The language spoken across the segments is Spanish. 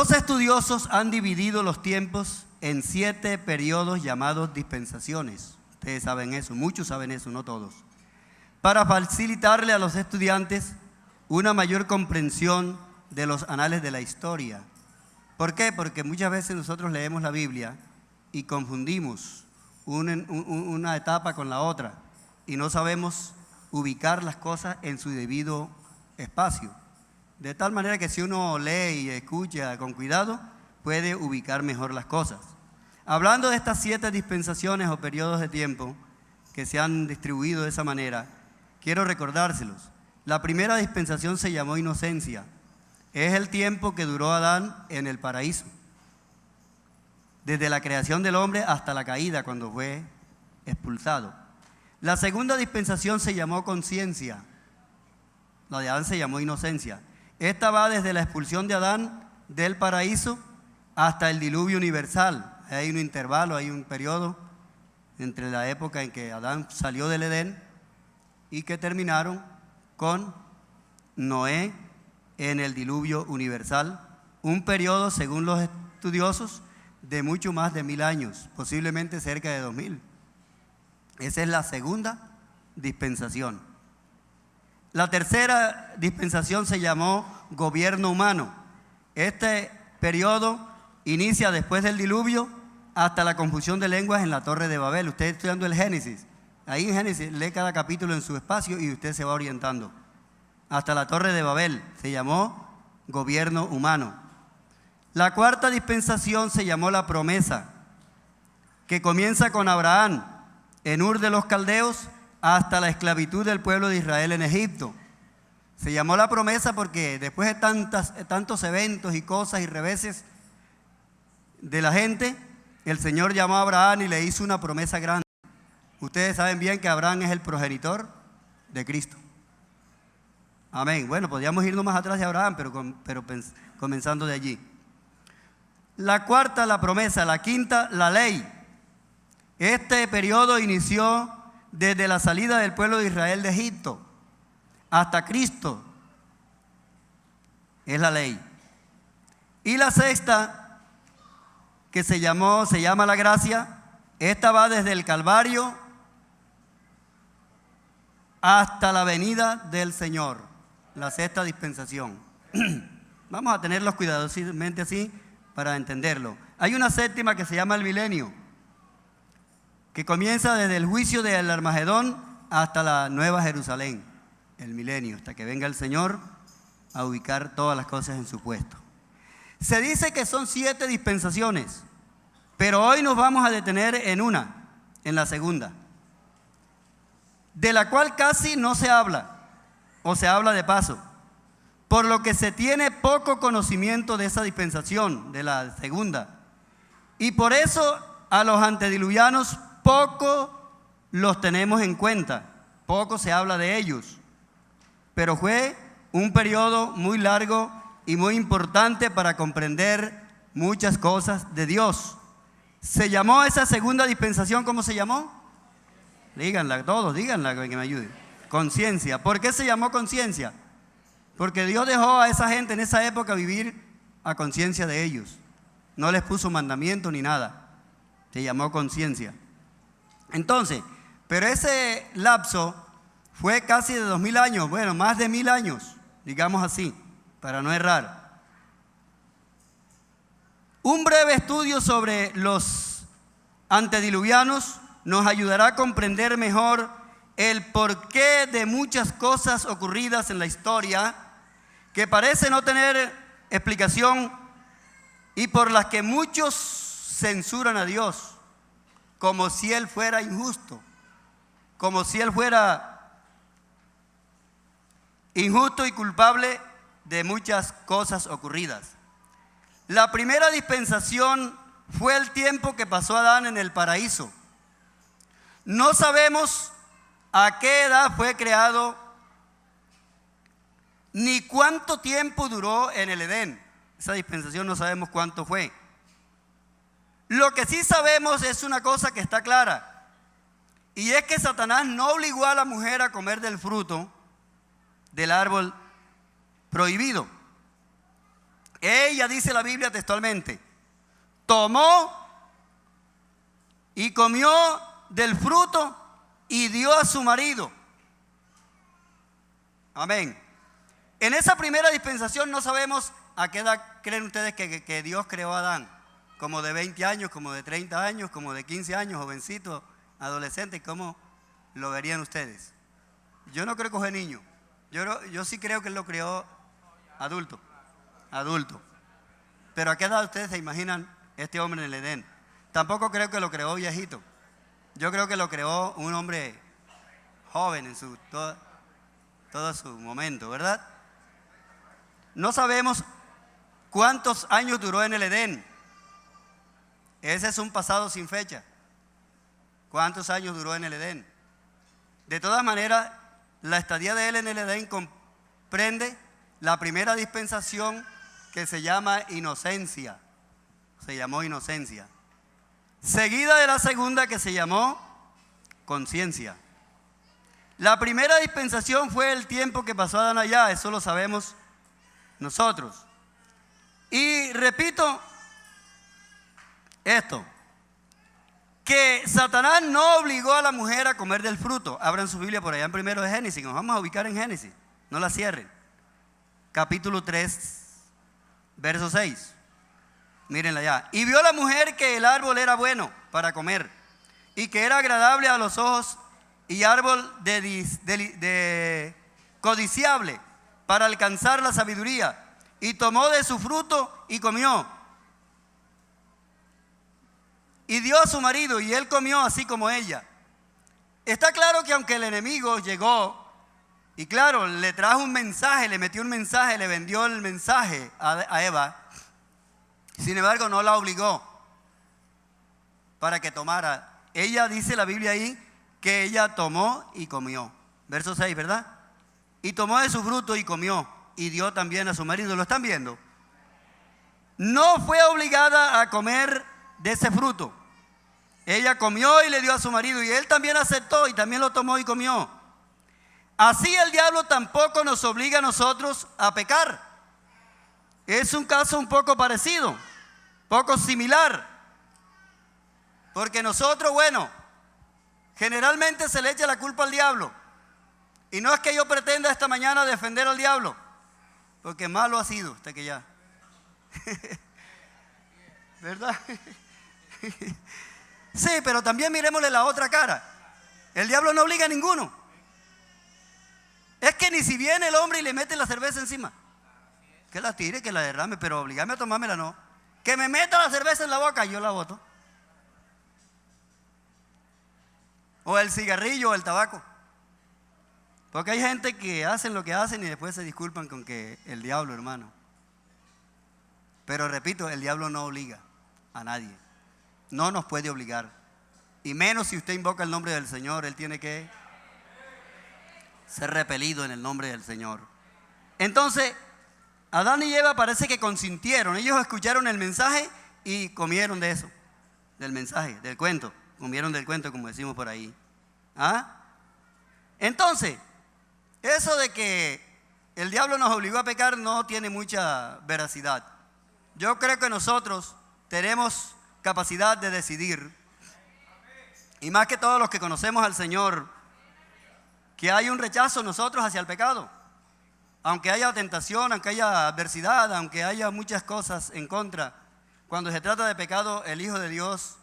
Los estudiosos han dividido los tiempos en 7 periodos llamados dispensaciones. Ustedes saben eso, muchos saben eso, no todos. Para facilitarle a los estudiantes una mayor comprensión de los anales de la historia. ¿Por qué? Porque muchas veces nosotros leemos la Biblia y confundimos una etapa con la otra y no sabemos ubicar las cosas en su debido espacio. De tal manera que si uno lee y escucha con cuidado, puede ubicar mejor las cosas. Hablando de estas 7 dispensaciones o periodos de tiempo que se han distribuido de esa manera, quiero recordárselos. La primera dispensación se llamó inocencia. Es el tiempo que duró Adán en el paraíso, desde la creación del hombre hasta la caída, cuando fue expulsado. La segunda dispensación se llamó conciencia. La de Adán se llamó inocencia. Esta va desde la expulsión de Adán del paraíso hasta el diluvio universal. Hay un intervalo, hay un periodo entre la época en que Adán salió del Edén y que terminaron con Noé en el diluvio universal. Un periodo, según los estudiosos, de mucho más de 1000 años, posiblemente cerca de 2000. Esa es la segunda dispensación. La tercera dispensación se llamó gobierno humano. Este periodo inicia después del diluvio hasta la confusión de lenguas en la Torre de Babel. Usted está estudiando el Génesis. Ahí en Génesis lee cada capítulo en su espacio y usted se va orientando. Hasta la Torre de Babel se llamó gobierno humano. La cuarta dispensación se llamó la promesa, que comienza con Abraham en Ur de los Caldeos hasta la esclavitud del pueblo de Israel en Egipto. Se llamó la promesa porque después de tantos eventos y cosas y reveses de la gente, el Señor llamó a Abraham y le hizo una promesa grande. Ustedes saben bien que Abraham es el progenitor de Cristo. Amén. Bueno, podríamos irnos más atrás de Abraham, pero comenzando de allí. La cuarta, la promesa. La quinta, la ley. Este periodo inició desde la salida del pueblo de Israel de Egipto hasta Cristo. Es la ley. Y la sexta, que se llama la gracia. Esta va desde el Calvario hasta la venida del Señor. La sexta dispensación. Vamos a tenerlos cuidadosamente así para entenderlo. Hay una séptima que se llama el milenio, que comienza desde el juicio del Armagedón hasta la Nueva Jerusalén, el milenio, hasta que venga el Señor a ubicar todas las cosas en su puesto. Se dice que son 7 dispensaciones, pero hoy nos vamos a detener en la segunda, de la cual casi no se habla, o se habla de paso, por lo que se tiene poco conocimiento de esa dispensación, de la segunda. Y por eso a los antediluvianos poco los tenemos en cuenta, poco se habla de ellos. Pero fue un periodo muy largo y muy importante para comprender muchas cosas de Dios. ¿Se llamó esa segunda dispensación? ¿Cómo se llamó? Díganla todos, díganla que me ayude. Conciencia. ¿Por qué se llamó conciencia? Porque Dios dejó a esa gente en esa época vivir a conciencia de ellos. No les puso mandamiento ni nada. Se llamó conciencia. Entonces, pero ese lapso fue casi de 2000 años, bueno, más de 1000 años, digamos así, para no errar. Un breve estudio sobre los antediluvianos nos ayudará a comprender mejor el porqué de muchas cosas ocurridas en la historia que parece no tener explicación y por las que muchos censuran a Dios, como si Él fuera injusto, como si Él fuera injusto y culpable de muchas cosas ocurridas. La primera dispensación fue el tiempo que pasó Adán en el paraíso. No sabemos a qué edad fue creado ni cuánto tiempo duró en el Edén. Esa dispensación no sabemos cuánto fue. Lo que sí sabemos es una cosa que está clara, y es que Satanás no obligó a la mujer a comer del fruto del árbol prohibido. Ella, dice la Biblia textualmente, tomó y comió del fruto y dio a su marido. Amén. En esa primera dispensación no sabemos a qué edad creen ustedes que Dios creó a Adán. Como de 20 años, como de 30 años, como de 15 años, jovencito, adolescente. ¿Cómo lo verían ustedes? Yo no creo que fue niño. Yo sí creo que Él lo creó adulto. Pero ¿a qué edad ustedes se imaginan este hombre en el Edén? Tampoco creo que lo creó viejito. Yo creo que lo creó un hombre joven en todo su momento, ¿verdad? No sabemos cuántos años duró en el Edén. Ese es un pasado sin fecha. ¿Cuántos años duró en el Edén? De todas maneras, la estadía de él en el Edén comprende la primera dispensación que se llama inocencia. Se llamó inocencia. Seguida de la segunda que se llamó conciencia. La primera dispensación fue el tiempo que pasó Adán allá, eso lo sabemos nosotros. Y repito esto, que Satanás no obligó a la mujer a comer del fruto. Abran su Biblia por allá en primero de Génesis, nos vamos a ubicar en Génesis, no la cierren. Capítulo 3, verso 6. Mírenla ya. Y vio la mujer que el árbol era bueno para comer y que era agradable a los ojos y árbol de codiciable para alcanzar la sabiduría. Y tomó de su fruto y comió. Y dio a su marido y él comió así como ella. Está claro que aunque el enemigo llegó y claro, le trajo un mensaje, le metió un mensaje, le vendió el mensaje a Eva, sin embargo no la obligó para que tomara. Ella dice la Biblia ahí que ella tomó y comió. Verso 6, ¿verdad? Y tomó de su fruto y comió y dio también a su marido. ¿Lo están viendo? No fue obligada a comer de ese fruto. Ella comió y le dio a su marido y él también aceptó y también lo tomó y comió. Así el diablo tampoco nos obliga a nosotros a pecar. Es un caso un poco parecido, poco similar. Porque nosotros, bueno, generalmente se le echa la culpa al diablo. Y no es que yo pretenda esta mañana defender al diablo, porque malo ha sido hasta que ya. ¿Verdad? Sí, pero también miremosle la otra cara. El diablo no obliga a ninguno. Es que ni si viene el hombre y le mete la cerveza encima, que la tire, que la derrame, pero obligarme a tomármela no. Que me meta la cerveza en la boca, yo la boto. O el cigarrillo o el tabaco. Porque hay gente que hacen lo que hacen y después se disculpan con que el diablo, hermano. Pero repito, el diablo no obliga a nadie. No nos puede obligar. Y menos si usted invoca el nombre del Señor, Él tiene que ser repelido en el nombre del Señor. Entonces, Adán y Eva parece que consintieron. Ellos escucharon el mensaje y comieron de eso. Del mensaje, del cuento. Comieron del cuento, como decimos por ahí. ¿Ah? Entonces, eso de que el diablo nos obligó a pecar no tiene mucha veracidad. Yo creo que nosotros tenemos capacidad de decidir, y más que todos los que conocemos al Señor, que hay un rechazo nosotros hacia el pecado. Aunque haya tentación, aunque haya adversidad, aunque haya muchas cosas en contra, cuando se trata de pecado, el Hijo de Dios,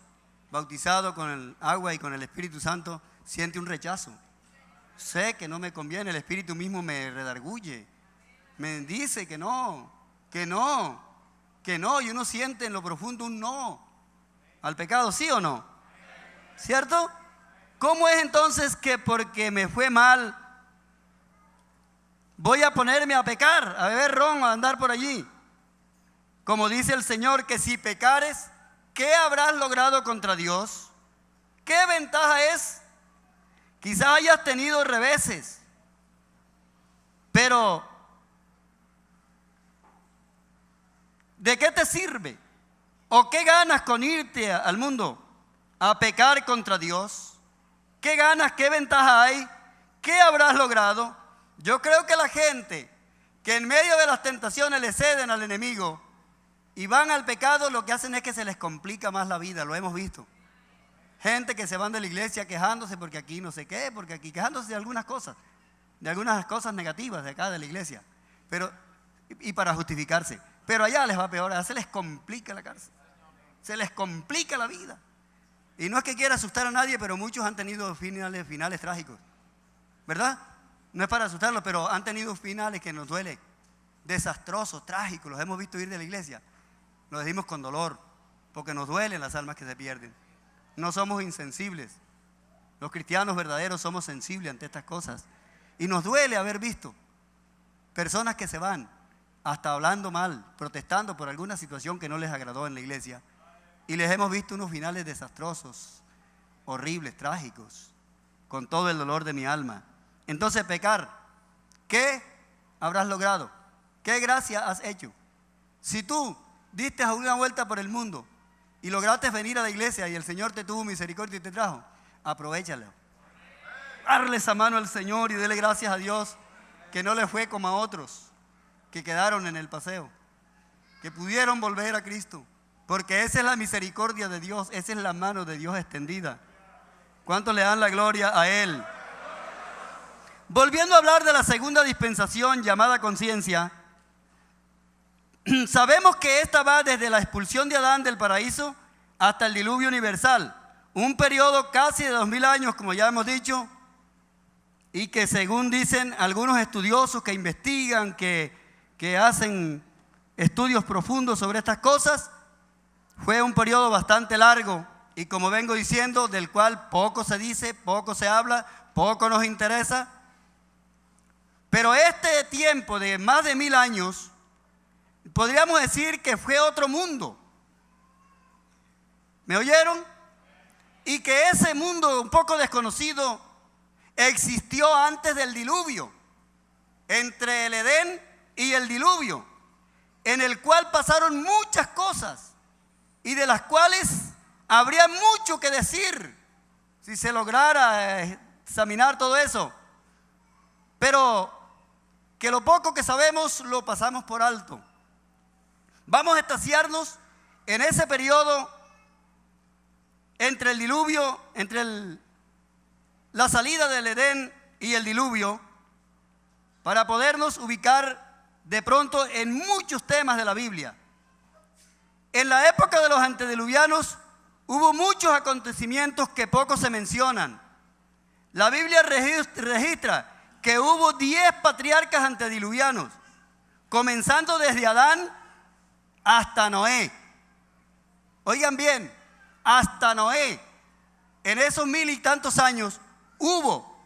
bautizado con el agua y con el Espíritu Santo, siente un rechazo. Sé que no me conviene, el Espíritu mismo me redarguye, me dice que no, y uno siente en lo profundo un no al pecado, ¿sí o no? ¿Cierto? ¿Cómo es entonces que porque me fue mal voy a ponerme a pecar, a beber ron, a andar por allí? Como dice el Señor, que si pecares, ¿qué habrás logrado contra Dios? ¿Qué ventaja es? Quizás hayas tenido reveses, pero ¿de qué te sirve? ¿O qué ganas con irte al mundo a pecar contra Dios? ¿Qué ganas? ¿Qué ventaja hay? ¿Qué habrás logrado? Yo creo que la gente que en medio de las tentaciones le ceden al enemigo y van al pecado, lo que hacen es que se les complica más la vida, lo hemos visto. Gente que se van de la iglesia quejándose porque aquí no sé qué, porque aquí quejándose de algunas cosas negativas de acá de la iglesia, y para justificarse. Pero allá les va peor, allá se les complica la cárcel, se les complica la vida. Y no es que quiera asustar a nadie, pero muchos han tenido finales trágicos, ¿verdad? No es para asustarlos, pero han tenido finales que nos duelen, desastrosos, trágicos, los hemos visto ir de la iglesia. Lo decimos con dolor, porque nos duelen las almas que se pierden. No somos insensibles. Los cristianos verdaderos somos sensibles ante estas cosas. Y nos duele haber visto personas que se van, hasta hablando mal, protestando por alguna situación que no les agradó en la iglesia. Y les hemos visto unos finales desastrosos, horribles, trágicos, con todo el dolor de mi alma. Entonces, pecar, ¿qué habrás logrado? ¿Qué gracia has hecho? Si tú diste una vuelta por el mundo y lograste venir a la iglesia y el Señor te tuvo misericordia y te trajo, aprovéchalo. Darle esa mano al Señor y dele gracias a Dios que no le fue como a otros que quedaron en el paseo, que pudieron volver a Cristo, porque esa es la misericordia de Dios, esa es la mano de Dios extendida. ¿Cuántos le dan la gloria a Él? Volviendo a hablar de la segunda dispensación llamada conciencia, sabemos que esta va desde la expulsión de Adán del paraíso hasta el diluvio universal, un periodo casi de 2000 años, como ya hemos dicho, y que según dicen algunos estudiosos que investigan, que hacen estudios profundos sobre estas cosas, fue un periodo bastante largo y, como vengo diciendo, del cual poco se dice, poco se habla, poco nos interesa. Pero este tiempo de más de 1000 años, podríamos decir que fue otro mundo. ¿Me oyeron? Y que ese mundo un poco desconocido existió antes del diluvio, entre el Edén y el diluvio, en el cual pasaron muchas cosas y de las cuales habría mucho que decir si se lograra examinar todo eso. Pero que lo poco que sabemos lo pasamos por alto. Vamos a estaciarnos en ese periodo entre el diluvio, la salida del Edén y el diluvio, para podernos ubicar de pronto en muchos temas de la Biblia. En la época de los antediluvianos hubo muchos acontecimientos que poco se mencionan. La Biblia registra que hubo 10 patriarcas antediluvianos, comenzando desde Adán hasta Noé. Oigan bien, hasta Noé. En esos 1000 y tantos años hubo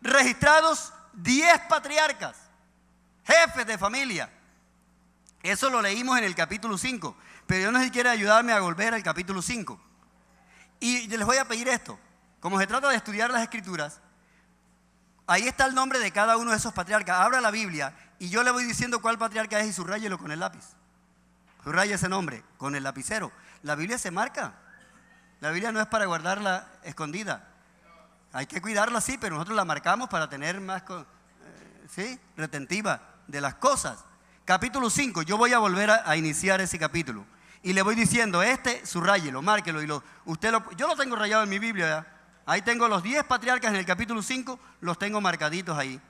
registrados 10 patriarcas, jefes de familia. Eso lo leímos en el capítulo 5, pero yo no sé si quiere ayudarme a volver al capítulo 5. Y les voy a pedir esto, como se trata de estudiar las escrituras, ahí está el nombre de cada uno de esos patriarcas. Abra la Biblia y yo le voy diciendo cuál patriarca es y subráyelo con el lápiz. Subraya ese nombre con el lapicero. La Biblia se marca. La Biblia no es para guardarla escondida. Hay que cuidarla, sí, pero nosotros la marcamos para tener más retentiva de las cosas. Capítulo 5, yo voy a volver a iniciar ese capítulo. Y le voy diciendo, subráyelo, márquelo. Yo lo tengo rayado en mi Biblia, ¿ya? Ahí tengo los 10 patriarcas en el capítulo 5, los tengo marcaditos ahí.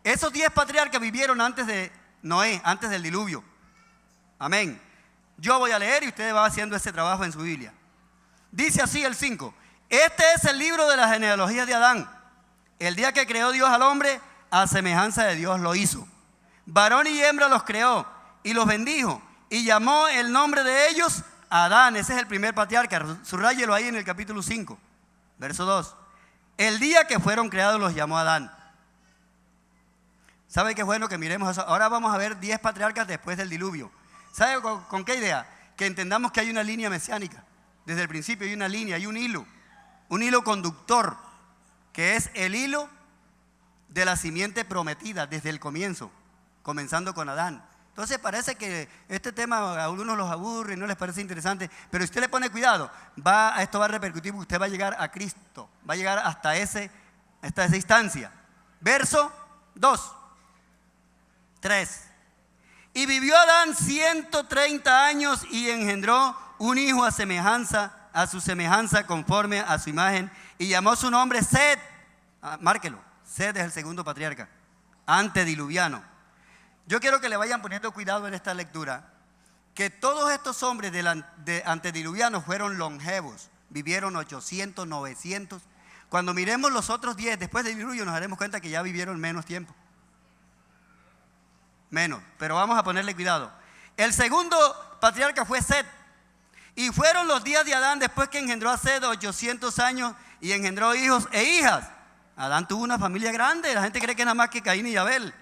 Esos 10 patriarcas vivieron antes de Noé, antes del diluvio. Amén. Yo voy a leer y usted va haciendo ese trabajo en su Biblia. Dice así el 5. Este es el libro de las genealogías de Adán. El día que creó Dios al hombre, a semejanza de Dios lo hizo. Varón y hembra los creó y los bendijo y llamó el nombre de ellos Adán. Ese es el primer patriarca. Subráyelo ahí en el capítulo 5, verso 2. El día que fueron creados los llamó Adán. ¿Sabe qué bueno que miremos eso? Ahora vamos a ver 10 patriarcas después del diluvio. ¿Sabe con qué idea? Que entendamos que hay una línea mesiánica. Desde el principio hay una línea, hay un hilo conductor, que es el hilo de la simiente prometida desde el comienzo, comenzando con Adán. Entonces parece que este tema a algunos los aburre, no les parece interesante, pero si usted le pone cuidado, esto va a repercutir, porque usted va a llegar a Cristo, va a llegar hasta esa instancia. Verso 2, 3. Y vivió Adán 130 años y engendró un hijo a su semejanza, conforme a su imagen, y llamó su nombre Set. Márquelo, Set es el segundo patriarca, antediluviano. Yo quiero que le vayan poniendo cuidado en esta lectura, que todos estos hombres de antediluvianos fueron longevos, vivieron 800, 900. Cuando miremos los otros 10 después del diluvio nos daremos cuenta que ya vivieron menos tiempo. Menos, pero vamos a ponerle cuidado. El segundo patriarca fue Set. Y fueron los días de Adán después que engendró a Set 800 años y engendró hijos e hijas. Adán tuvo una familia grande, la gente cree que nada más que Caín y Abel.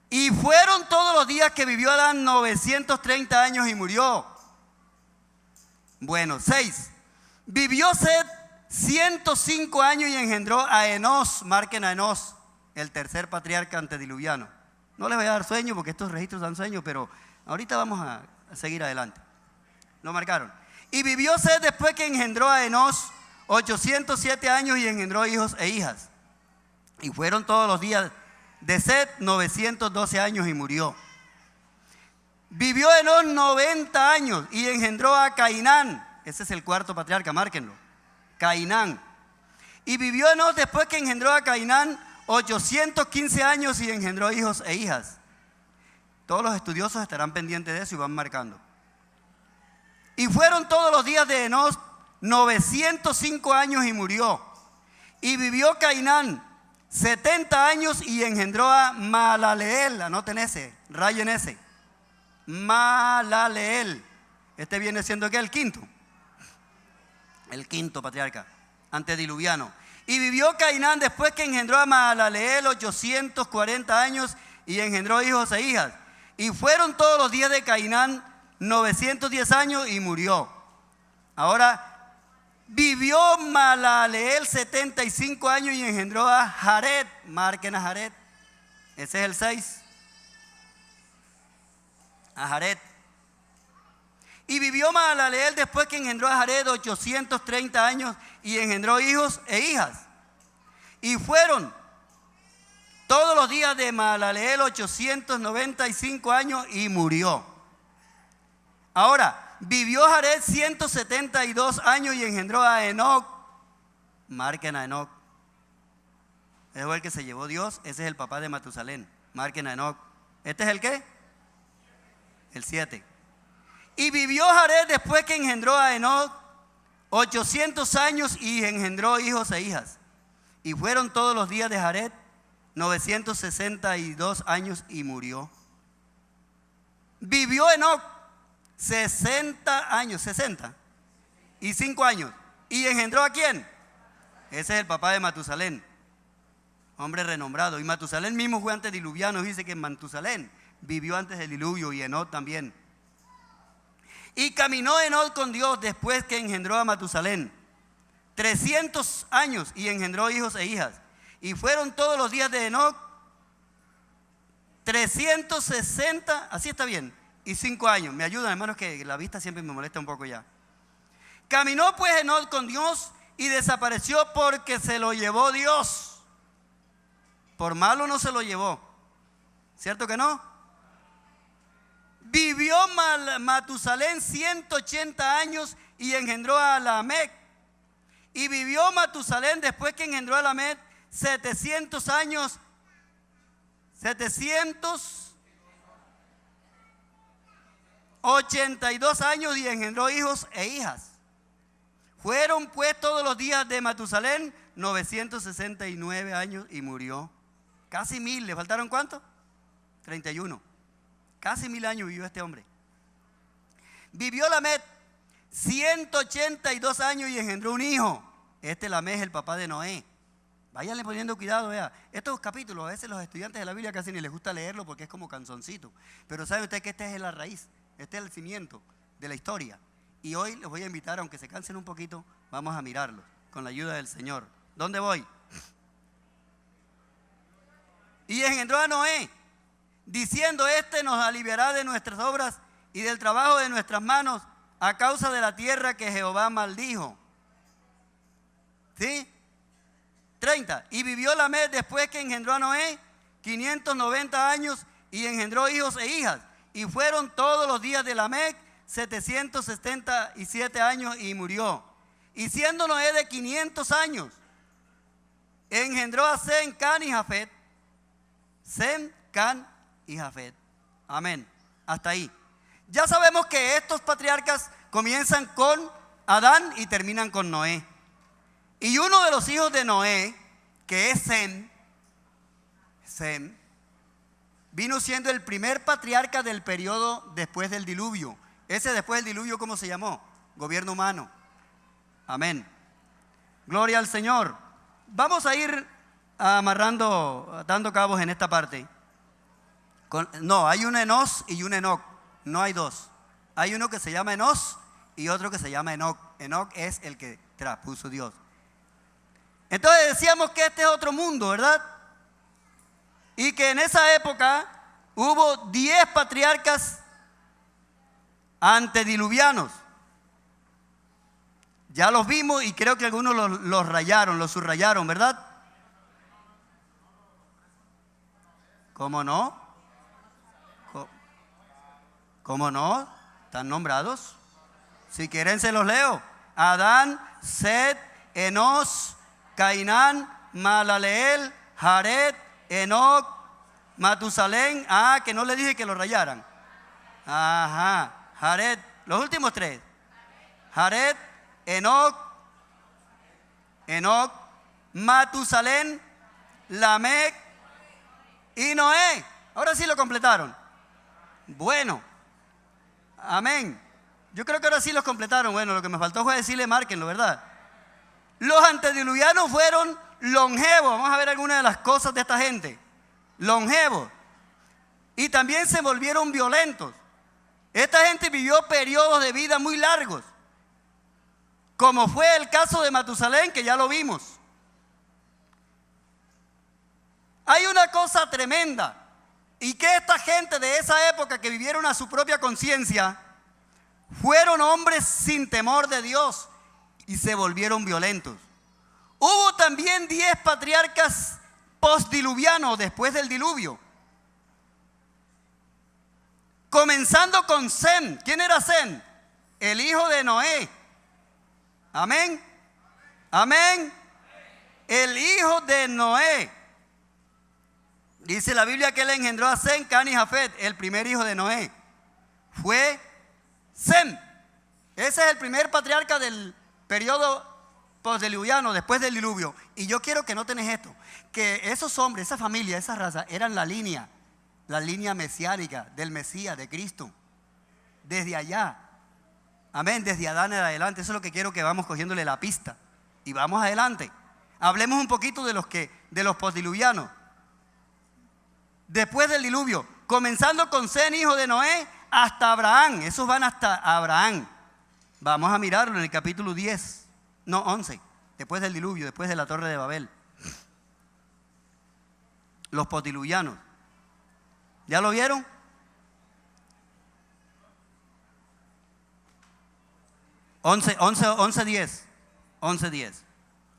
Y fueron todos los días que vivió Adán 930 años y murió. Bueno, 6. Vivió Set 105 años y engendró a Enós. Marquen a Enós, el tercer patriarca antediluviano. No les voy a dar sueño porque estos registros dan sueño, pero ahorita vamos a seguir adelante. Lo marcaron. Y vivió Set después que engendró a Enós 807 años y engendró hijos e hijas. Y fueron todos los días de Set 912 años y murió. Vivió Enós 90 años y engendró a Cainán. Ese es el cuarto patriarca, márquenlo. Cainán. Y vivió Enós después que engendró a Cainán 815 años y engendró hijos e hijas. Todos los estudiosos estarán pendientes de eso y van marcando. Y fueron todos los días de Enós 905 años y murió. Y vivió Cainán 70 años y engendró a Mahalaleel. Anoten ese, rayen ese. Mahalaleel. Este viene siendo ¿qué? El quinto patriarca antediluviano. Y vivió Cainán después que engendró a Mahalaleel 840 años y engendró hijos e hijas. Y fueron todos los días de Cainán 910 años y murió. Ahora, vivió Mahalaleel 75 años y engendró a Jared. Marquen a Jared. Ese es el 6. A Jared. Y vivió Mahalaleel después que engendró a Jared 830 años y engendró hijos e hijas. Y fueron todos los días de Mahalaleel 895 años y murió. Ahora, vivió Jared 172 años y engendró a Enoc. Marquen a Enoc. Ese fue el que se llevó Dios, ese es el papá de Matusalén. Marquen a Enoc. ¿Este es el qué? El 7. Y vivió Jared después que engendró a Enoc 800 años y engendró hijos e hijas. Y fueron todos los días de Jared 962 años y murió. Vivió Enoc 60 años, 60 y 5 años. ¿Y engendró a quién? Ese es el papá de Matusalén, hombre renombrado. Y Matusalén mismo fue antediluviano. Dice que Matusalén vivió antes del diluvio y Enoc también. Y caminó Enoc con Dios después que engendró a Matusalén 300 años y engendró hijos e hijas. Y fueron todos los días de Enoc 360, así está bien, y 5 años. Me ayudan, hermanos, que la vista siempre me molesta un poco ya. Caminó pues Enoc con Dios y desapareció porque se lo llevó Dios. Por malo no se lo llevó. ¿Cierto que no? Vivió Matusalén 180 años y engendró a Lamec. Y vivió Matusalén después que engendró a Lamec 700 años. 782 años y engendró hijos e hijas. Fueron pues todos los días de Matusalén 969 años y murió. Casi 1000, ¿le faltaron cuánto? 31. Casi 1000 años vivió este hombre. Vivió Lamec 182 años y engendró un hijo. Este Lamec es el papá de Noé. Váyanle poniendo cuidado, vea. Estos capítulos a veces los estudiantes de la Biblia casi ni les gusta leerlo porque es como canzoncito. Pero sabe usted que este es la raíz, este es el cimiento de la historia. Y hoy les voy a invitar, aunque se cansen un poquito, vamos a mirarlo con la ayuda del Señor. ¿Dónde voy? Y engendró a Noé, diciendo: este nos aliviará de nuestras obras y del trabajo de nuestras manos a causa de la tierra que Jehová maldijo. ¿Sí? 30. Y vivió Lamec después que engendró a Noé 590 años y engendró hijos e hijas. Y fueron todos los días de Lamec 777 años y murió. Y siendo Noé de 500 años, engendró a Sem, Can y Jafet. Sem, Can y Jafet. Amén. Hasta ahí. Ya sabemos que estos patriarcas comienzan con Adán y terminan con Noé. Y uno de los hijos de Noé, que es Sem, vino siendo el primer patriarca del periodo después del diluvio. Ese después del diluvio, ¿cómo se llamó? Gobierno humano. Amén. Gloria al Señor. Vamos a ir dando cabos en esta parte. No, hay un Enos y un Enoc. No hay dos. Hay uno que se llama Enos y otro que se llama Enoc. Enoc es el que traspuso Dios. Entonces decíamos que este es otro mundo, ¿verdad? Y que en esa época hubo 10 patriarcas antediluvianos. Ya los vimos y creo que algunos los rayaron, los subrayaron, ¿verdad? ¿Cómo no? ¿Cómo no? ¿Están nombrados? Si quieren se los leo. Adán, Set, Enos, Cainán, Malaleel, Jared, Enoc, Matusalén. Ah, que no le dije que lo rayaran. Ajá. Jared, los últimos 3. Jared, Enoc, Matusalén, Lamec y Noé. Ahora sí lo completaron. Bueno, amén. Yo creo que ahora sí los completaron. Bueno, lo que me faltó fue decirle, márquenlo, ¿verdad? Los antediluvianos fueron longevos. Vamos a ver algunas de las cosas de esta gente. Longevos. Y también se volvieron violentos. Esta gente vivió periodos de vida muy largos, como fue el caso de Matusalén, que ya lo vimos. Hay una cosa tremenda, y que esta gente de esa época que vivieron a su propia conciencia, fueron hombres sin temor de Dios y se volvieron violentos. Hubo también 10 patriarcas postdiluvianos después del diluvio. Comenzando con Sem. ¿Quién era Sem? El hijo de Noé. Amén. Amén. El hijo de Noé. Dice la Biblia que él engendró a Sem, Can y Jafet. El primer hijo de Noé fue Sem. Ese es el primer patriarca del periodo postdiluviano, después del diluvio. Y yo quiero que noten esto, que esos hombres, esa familia, esa raza, eran la línea mesiánica del Mesías, de Cristo. Desde allá. Amén, desde Adán en adelante. Eso es lo que quiero que vamos cogiéndole la pista. Y vamos adelante. Hablemos un poquito de los postdiluvianos. Después del diluvio, comenzando con Sem, hijo de Noé, hasta Abraham. Esos van hasta Abraham. Vamos a mirarlo en el capítulo 10, no 11, después del diluvio, después de la torre de Babel. Los postdiluvianos. ¿Ya lo vieron? Once, 10.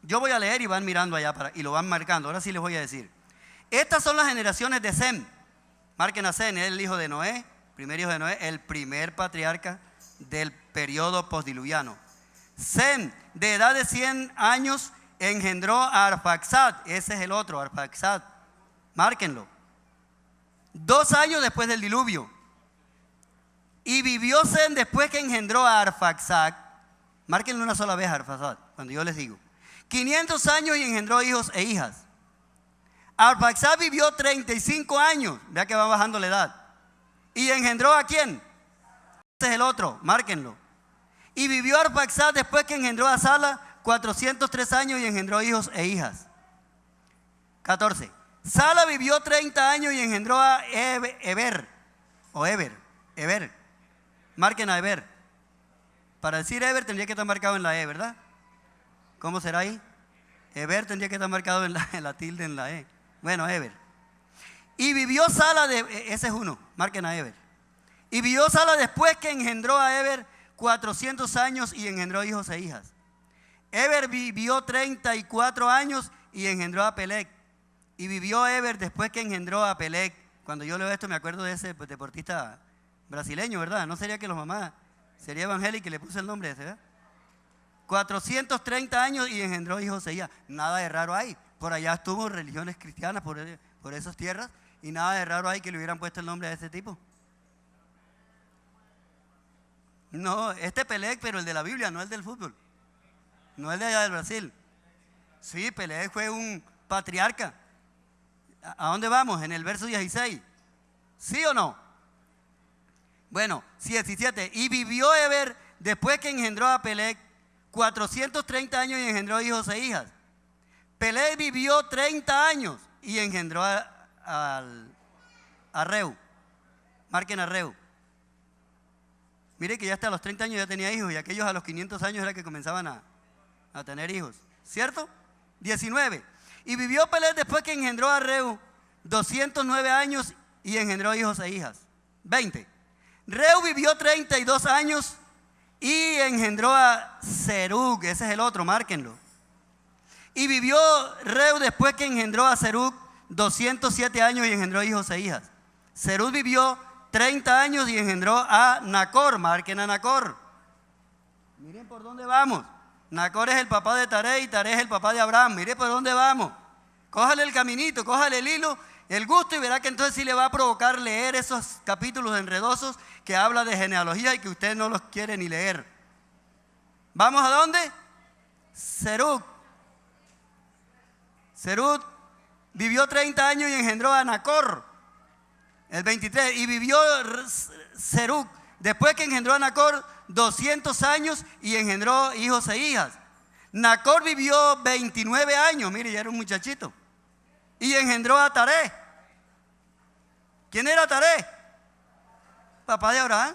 Yo voy a leer y van mirando allá y lo van marcando. Ahora sí les voy a decir. Estas son las generaciones de Sem. Marquen a Sem, el hijo de Noé, primer hijo de Noé, el primer patriarca del periodo postdiluviano. Sem, de edad de 100 años, engendró a Arfaxad. Ese es el otro, Arfaxad. Márquenlo. 2 años después del diluvio. Y vivió Sem después que engendró a Arfaxad. Márquenlo una sola vez a Arfaxad, cuando yo les digo. 500 años y engendró hijos e hijas. Arfaxad vivió 35 años. Vea que va bajando la edad. ¿Y engendró a quién? Ese es el otro, márquenlo. Y vivió Arfaxad después que engendró a Sala 403 años y engendró hijos e hijas. 14. Sala vivió 30 años y engendró a Eber. Marquen a Eber. Para decir Eber tendría que estar marcado en la E, ¿verdad? ¿Cómo será ahí? Eber tendría que estar marcado en la tilde en la E. Bueno, Eber. Y vivió Sala, ese es uno, marquen a Eber. Y vivió Sala después que engendró a Eber 400 años y engendró hijos e hijas. Eber vivió 34 años y engendró a Peleg. Y vivió Eber después que engendró a Peleg Cuando yo leo esto me acuerdo de ese deportista brasileño, ¿verdad? ¿No sería que los mamás sería evangélica y le puse el nombre ese, ¿verdad? 430 años y engendró hijo Oseías. Nada de raro hay. Por allá estuvo religiones cristianas por esas tierras y nada de raro hay que le hubieran puesto el nombre a ese tipo. No, Pelé, pero el de la Biblia, no el del fútbol. No el de allá del Brasil. Sí, Pelé fue un patriarca. ¿A dónde vamos? En el verso 16. ¿Sí o no? Bueno, 17. Y vivió Eber después que engendró a Pelé 430 años y engendró hijos e hijas. Pelé vivió 30 años y engendró a Reu. Marquen a Reu. Mire que ya hasta los 30 años ya tenía hijos y aquellos a los 500 años era que comenzaban a tener hijos. ¿Cierto? 19. Y vivió Pelé después que engendró a Reu 209 años y engendró hijos e hijas. 20. Reu vivió 32 años y engendró a Serug. Ese es el otro, márquenlo. Y vivió Reu después que engendró a Serug 207 años y engendró hijos e hijas. Serug vivió 30 años y engendró a Nacor. Marquen a Nacor. Miren por dónde vamos. Nacor es el papá de Taré y Taré es el papá de Abraham. Mire por dónde vamos. Cójale el caminito, cójale el hilo, el gusto y verá que entonces sí le va a provocar leer esos capítulos enredosos que habla de genealogía y que usted no los quiere ni leer. ¿Vamos a dónde? Serug. Serug vivió 30 años y engendró a Nacor. El 23. Y vivió Serug después que engendró a Nacor 200 años y engendró hijos e hijas. Nacor vivió 29 años, mire, ya era un muchachito. Y engendró a Taré. ¿Quién era Taré? Papá de Abraham.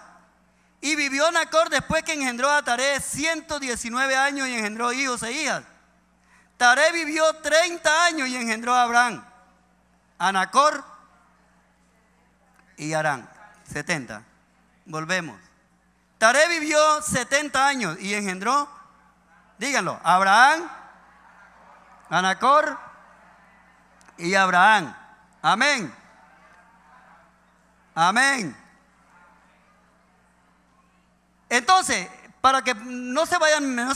Y vivió Nacor después que engendró a Taré 119 años y engendró hijos e hijas. Taré vivió 30 años y engendró a Abraham, a Nacor y Harán. 70. Volvemos. Taré vivió 70 años y engendró, díganlo, a Abraham, a Nacor y a Abraham. Amén. Amén. Entonces, para que no se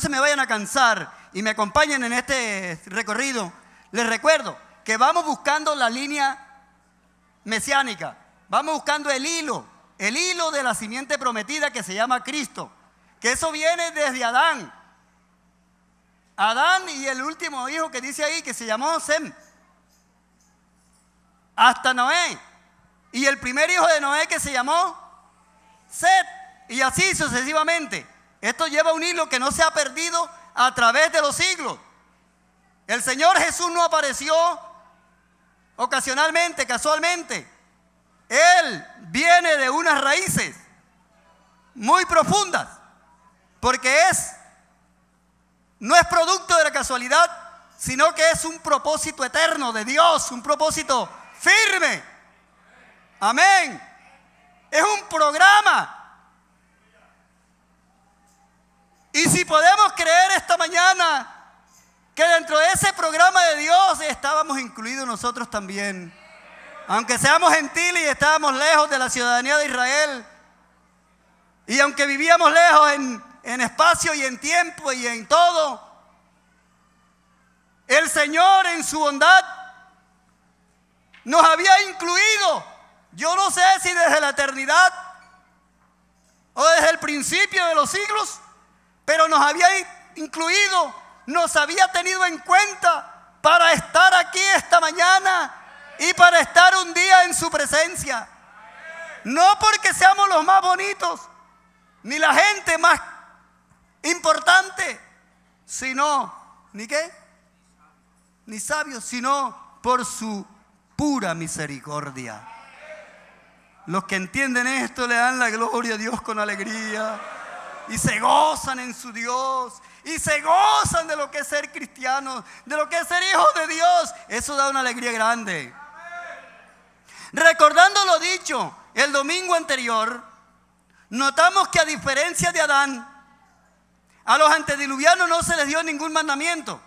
me vayan a cansar y me acompañen en este recorrido, les recuerdo que vamos buscando la línea mesiánica, vamos buscando el hilo de la simiente prometida que se llama Cristo, que eso viene desde Adán. Adán y el último hijo que dice ahí que se llamó Sem, hasta Noé, y el primer hijo de Noé que se llamó Set, y así sucesivamente. Esto lleva un hilo que no se ha perdido a través de los siglos. El Señor Jesús no apareció ocasionalmente, casualmente. Él viene de unas raíces muy profundas, porque no es producto de la casualidad, sino que es un propósito eterno de Dios, un propósito firme. Amén. Es un programa. Y si podemos creer esta mañana que dentro de ese programa de Dios estábamos incluidos nosotros también. Aunque seamos gentiles y estábamos lejos de la ciudadanía de Israel, y aunque vivíamos lejos en espacio y en tiempo y en todo, el Señor en su bondad nos había incluido. Yo no sé si desde la eternidad o desde el principio de los siglos, pero nos había incluido, nos había tenido en cuenta para estar aquí esta mañana y para estar un día en su presencia. No porque seamos los más bonitos, ni la gente más importante, sino, ¿ni qué? Ni sabios, sino por su pura misericordia. Los que entienden esto le dan la gloria a Dios con alegría y se gozan en su Dios y se gozan de lo que es ser cristianos, de lo que es ser hijos de Dios. Eso da una alegría grande. Recordando lo dicho el domingo anterior, notamos que a diferencia de Adán, a los antediluvianos no se les dio ningún mandamiento.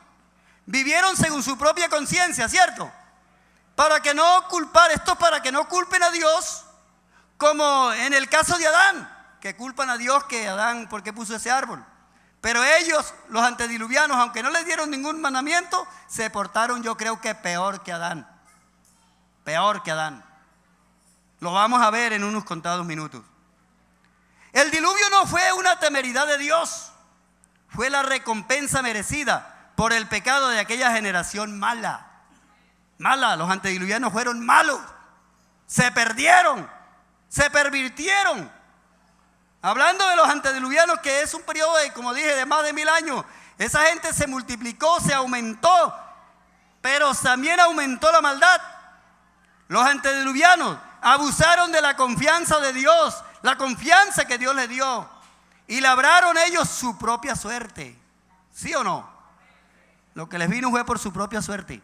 Vivieron según su propia conciencia, ¿cierto? para que no culpen a Dios, como en el caso de Adán, que culpan a Dios que Adán, ¿por qué puso ese árbol? Pero ellos, los antediluvianos, aunque no les dieron ningún mandamiento, se portaron, yo creo que peor que Adán. Peor que Adán. Lo vamos a ver en unos contados minutos. El diluvio no fue una temeridad de Dios, fue la recompensa merecida por el pecado de aquella generación mala. Mala, los antediluvianos fueron malos, se perdieron, se pervirtieron. Hablando de los antediluvianos, que es un periodo de, como dije, de más de 1000 años, esa gente se multiplicó, se aumentó, pero también aumentó la maldad. Los antediluvianos abusaron de la confianza de Dios, la confianza que Dios les dio, y labraron ellos su propia suerte. ¿Sí o no? Lo que les vino fue por su propia suerte.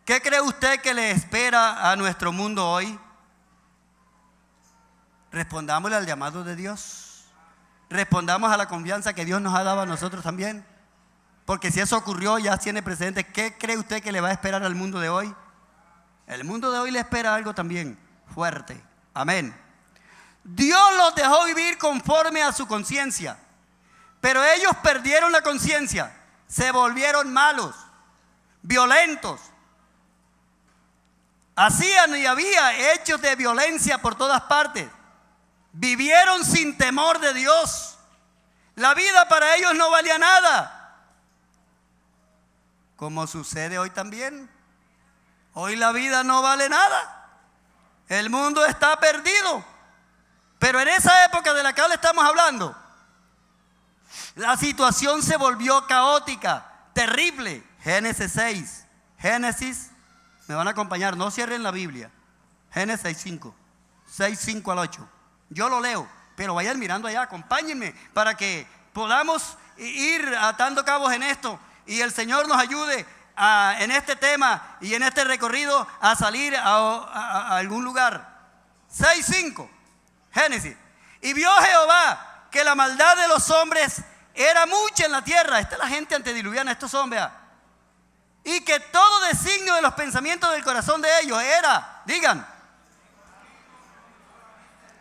¿Qué cree usted que le espera a nuestro mundo hoy? Respondámosle al llamado de Dios. Respondamos a la confianza que Dios nos ha dado a nosotros también. Porque si eso ocurrió, ya tiene precedentes. ¿Qué cree usted que le va a esperar al mundo de hoy? El mundo de hoy le espera algo también fuerte. Amén. Dios los dejó vivir conforme a su conciencia, pero ellos perdieron la conciencia, se volvieron malos, violentos. Hacían y había hechos de violencia por todas partes. Vivieron sin temor de Dios. La vida para ellos no valía nada, como sucede hoy también. Hoy la vida no vale nada. El mundo está perdido. Pero en esa época de la que ahora estamos hablando, la situación se volvió caótica, terrible. Génesis 6. Génesis, me van a acompañar, no cierren la Biblia. Génesis 5, 6:5 al 8. Yo lo leo, pero vayan mirando allá, acompáñenme para que podamos ir atando cabos en esto y el Señor nos ayude en este tema y en este recorrido a salir a algún lugar. 6:5, Génesis. Y vio Jehová que la maldad de los hombres era mucha en la tierra. Esta es la gente antediluviana, estos son, vea. Y que todo designio de los pensamientos del corazón de ellos era, digan,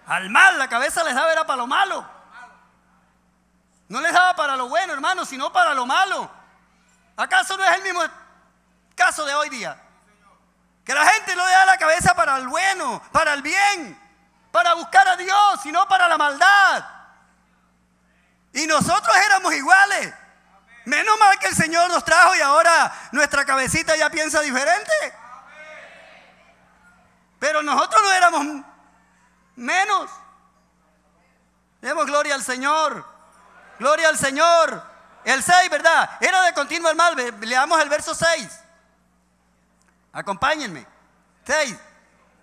al mal. La cabeza les daba era para lo malo. No les daba para lo bueno, hermano, sino para lo malo. ¿Acaso no es el mismo caso de hoy día? Que la gente no le da la cabeza para el bueno, para el bien, para buscar a Dios, sino para la maldad. Y nosotros éramos iguales. Menos mal que el Señor nos trajo y ahora nuestra cabecita ya piensa diferente. Pero nosotros no éramos menos. Demos gloria al Señor. Gloria al Señor. El 6, ¿verdad? Era de continuo el mal. Leamos el verso 6. Acompáñenme. 6.